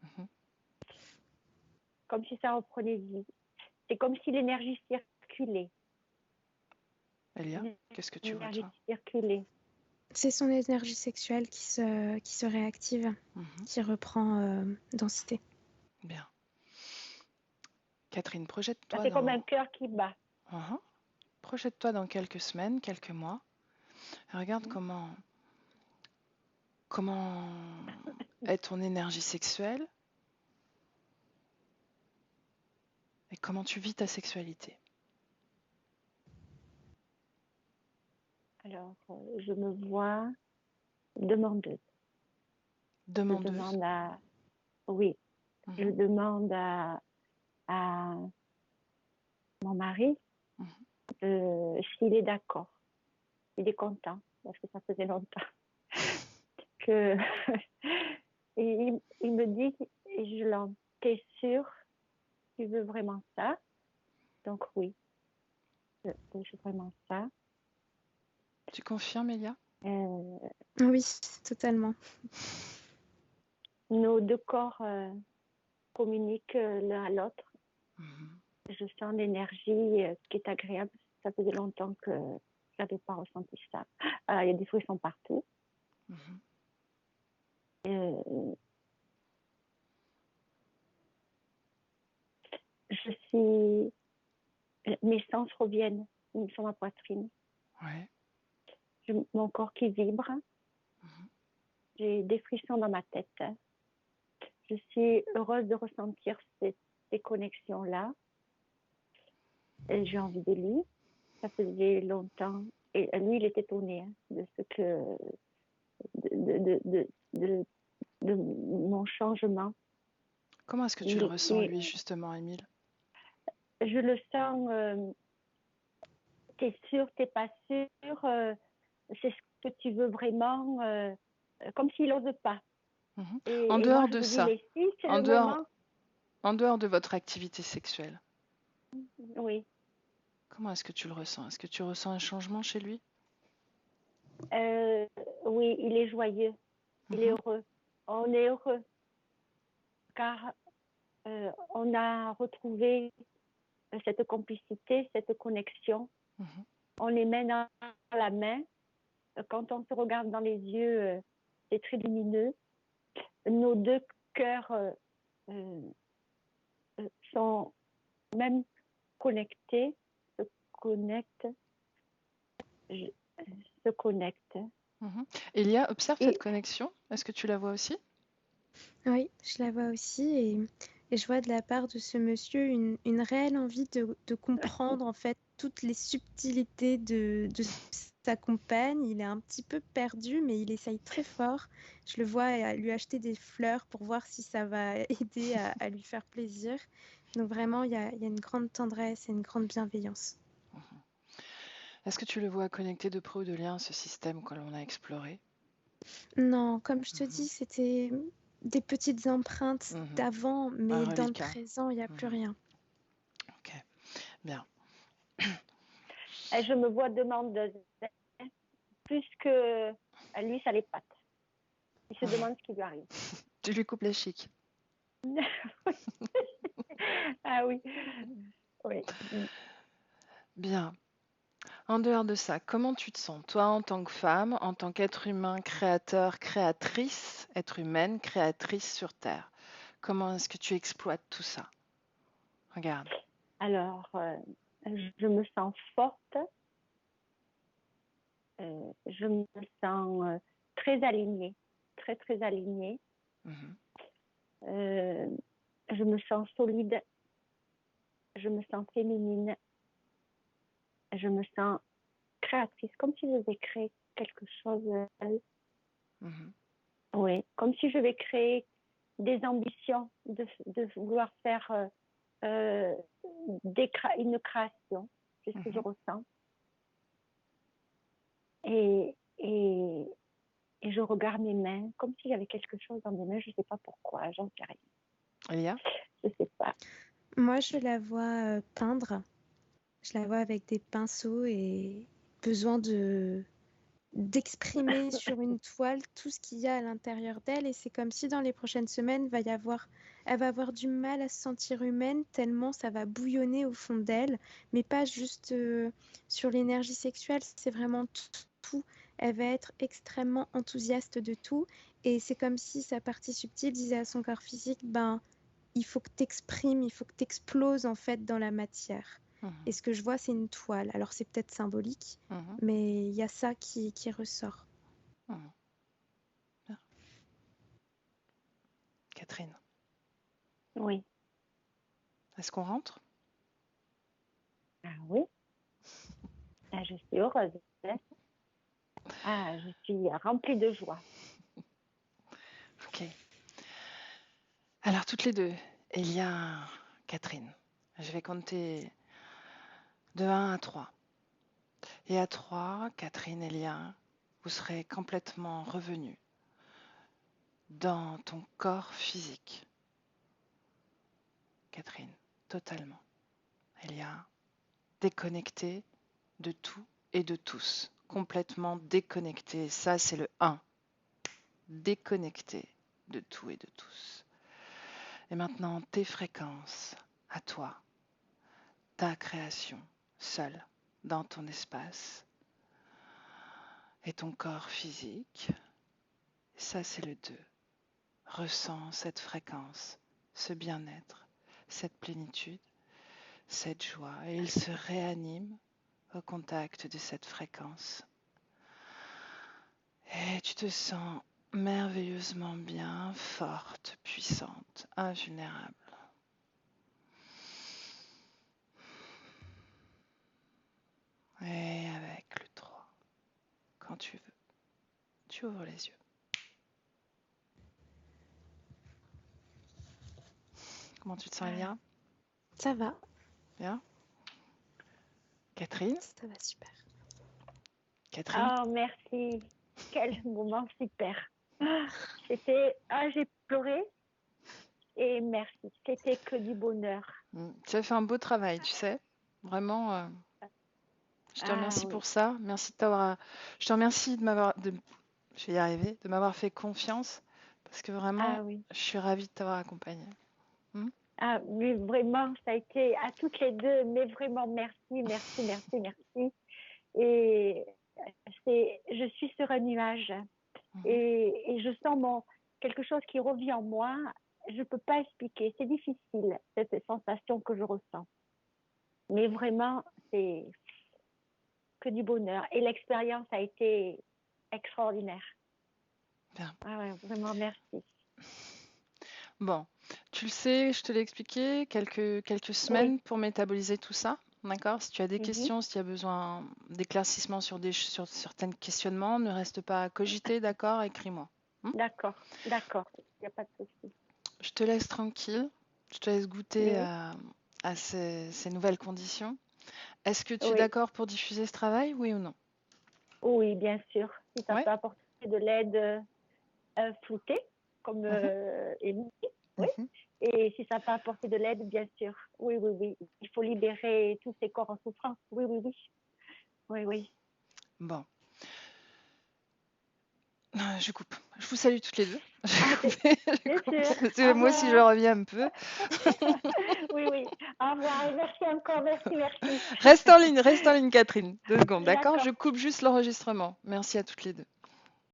Mhm. Comme si ça reprenait vie. C'est comme si l'énergie circulait. Elia, qu'est-ce que tu vois, L'énergie toi? circulait. C'est son énergie sexuelle qui se réactive, Mhm. qui reprend densité. Bien. Catherine, Ça projette-toi fait comme dans... un cœur qui bat. Mhm. Projette-toi dans quelques semaines, quelques mois. Et regarde comment est ton énergie sexuelle et comment tu vis ta sexualité. Alors, je me vois demandeuse. Je Demandeuse. demande à, oui, je Mhm. demande à mon mari Mhm. s'il est d'accord, s'il est content, parce que ça faisait longtemps que et il me dit, et je l'en, t'es sûr, tu veux vraiment ça? Donc oui, je veux vraiment ça. Tu confirmes, Elia? Euh, Oui, totalement. nos deux corps communiquent l'un à l'autre je sens l'énergie qui est agréable. Ça faisait longtemps que je n'avais pas ressenti ça. Il y a des frissons partout. Mhm. Euh, je suis... Mes sens reviennent sur ma poitrine. Ouais. Mon corps qui vibre. Mhm. J'ai des frissons dans ma tête. Je suis heureuse de ressentir ces connexions-là. Et j'ai envie de lui. Ça faisait longtemps. Et lui, il est étonné de ce que... de mon changement. Comment est-ce que tu le ressens, lui, justement, Émile? Je le sens... t'es sûr, t'es pas sûr, c'est ce que tu veux vraiment, comme s'il n'ose pas. Mhm. Et En moi, dehors je de lui dis, ça, mais si, c'est en le dehors, moment. en dehors de votre activité sexuelle, Oui. comment est-ce que tu le ressens? Est-ce que tu ressens un changement chez lui? Oui, il est joyeux, il est Mhm. heureux. On est heureux, car on a retrouvé cette complicité, cette connexion. Mhm. On les mains dans la main. Quand on se regarde dans les yeux, c'est très lumineux. Nos deux cœurs euh, sont même connectés, se connectent, je- se connectent. Mhm. Elia, observe cette Et connexion. Est-ce que tu la vois aussi? Oui, je la vois aussi et je vois de la part de ce monsieur une réelle envie de comprendre en fait toutes les subtilités de sa compagne. Il est un petit peu perdu, mais il essaye très fort. Je le vois lui acheter des fleurs pour voir si ça va aider à lui faire plaisir. Donc vraiment, il y a une grande tendresse et une grande bienveillance. Est-ce que tu le vois connecté de près ou de loin à ce système que l'on a exploré? Non, comme je te Mhm. dis, c'était des petites empreintes Mhm. d'avant, Un mais dans le reliquat. présent, il n'y a plus Mhm. rien. Ok, bien. je me vois demandeuse, plus que lui, ça l'épate. Il se demande ce qui lui arrive. Tu lui coupes les chics. Ah oui, oui. Bien. En dehors de ça, comment tu te sens, toi, en tant que femme, en tant qu'être humain, créateur, créatrice, être humaine, créatrice sur Terre? Comment est-ce que tu exploites tout ça? Regarde. Alors, je me sens forte, je me sens très alignée, très, très alignée. Mhm. Je me sens solide, je me sens féminine, je me sens créatrice, comme si je vais créer quelque chose. Mhm. Oui, comme si je vais créer des ambitions de vouloir faire une création. C'est ce que je Mhm. ressens. Et, et, et je regarde mes mains, comme s'il y avait quelque chose dans mes mains, je ne sais pas pourquoi, j'en sais rien. Elia? Je ne sais pas. Moi, je la vois peindre. Je la vois avec des pinceaux et besoin d'exprimer sur une toile tout ce qu'il y a à l'intérieur d'elle. Et c'est comme si dans les prochaines semaines, elle va avoir du mal à se sentir humaine tellement ça va bouillonner au fond d'elle, mais pas juste sur l'énergie sexuelle, c'est vraiment tout. Elle va être extrêmement enthousiaste de tout. Et c'est comme si sa partie subtile disait à son corps physique, ben, il faut que tu exprimes, il faut que tu exploses en fait dans la matière. Et Mhm. ce que je vois, c'est une toile. Alors c'est peut-être symbolique, Mhm. mais il y a ça qui ressort. Mhm. Bien. Catherine, Oui. est-ce qu'on rentre? Ah oui. Ah, je suis heureuse. Hein. Ah, je suis remplie de joie. Ok. Alors, toutes les deux, Elia, Catherine, je vais compter de 1 à 3. Et à 3, Catherine, Elia, vous serez complètement revenus dans ton corps physique. Catherine, totalement. Elia, déconnectée de tout et de tous. Complètement déconnectée. Ça, c'est le 1. Déconnectée de tout et de tous. Et maintenant, tes fréquences, à toi. ta création, seule, dans ton espace et ton corps physique. Ça, c'est le 2. Ressens cette fréquence, ce bien-être, cette plénitude, cette joie. Et il se réanime au contact de cette fréquence. Et tu te sens merveilleusement bien, forte, puissante, invulnérable. Et avec le 3, quand tu veux, tu ouvres les yeux. Comment tu te sens, Elvira? Ça va, Bien? Catherine? ça va super. Catherine? Oh, merci. Quel moment super. J'ai pleuré et merci. C'était que du bonheur. Tu as fait un beau travail, tu sais. Vraiment, je te remercie Oui. pour ça. Merci de t'avoir. Je te remercie de m'avoir. Je vais y arriver, de m'avoir fait confiance. Parce que vraiment, Oui. je suis ravie de t'avoir accompagnée. Mais vraiment, ça a été à toutes les deux, mais vraiment merci. Et je suis sur un nuage et je sens quelque chose qui revient en moi. Je ne peux pas expliquer, c'est difficile, cette sensation que je ressens. Mais vraiment, c'est que du bonheur. Et l'expérience a été extraordinaire. Bien. Ouais, vraiment, merci. Bon, tu le sais, je te l'ai expliqué, quelques semaines pour métaboliser tout ça. D'accord? Si tu as des questions, si tu as besoin d'éclaircissement sur certains questionnements, ne reste pas à cogiter, d'accord? Écris-moi. D'accord. Il n'y a pas de souci. Je te laisse tranquille. Je te laisse goûter à ces nouvelles conditions. Est-ce que tu es d'accord pour diffuser ce travail, oui ou non? Oui, bien sûr. Si ça peut apporter de l'aide floutée, comme Émilie, oui. Et si ça peut apporter de l'aide, bien sûr. Oui. Il faut libérer tous ces corps en souffrance. Oui. Bon. Je coupe. Je vous salue toutes les deux. Sûr. Moi aussi, je reviens un peu. Oui. Au revoir et merci encore. Merci. Reste en ligne, Catherine. 2 secondes, d'accord? Je coupe juste l'enregistrement. Merci à toutes les deux.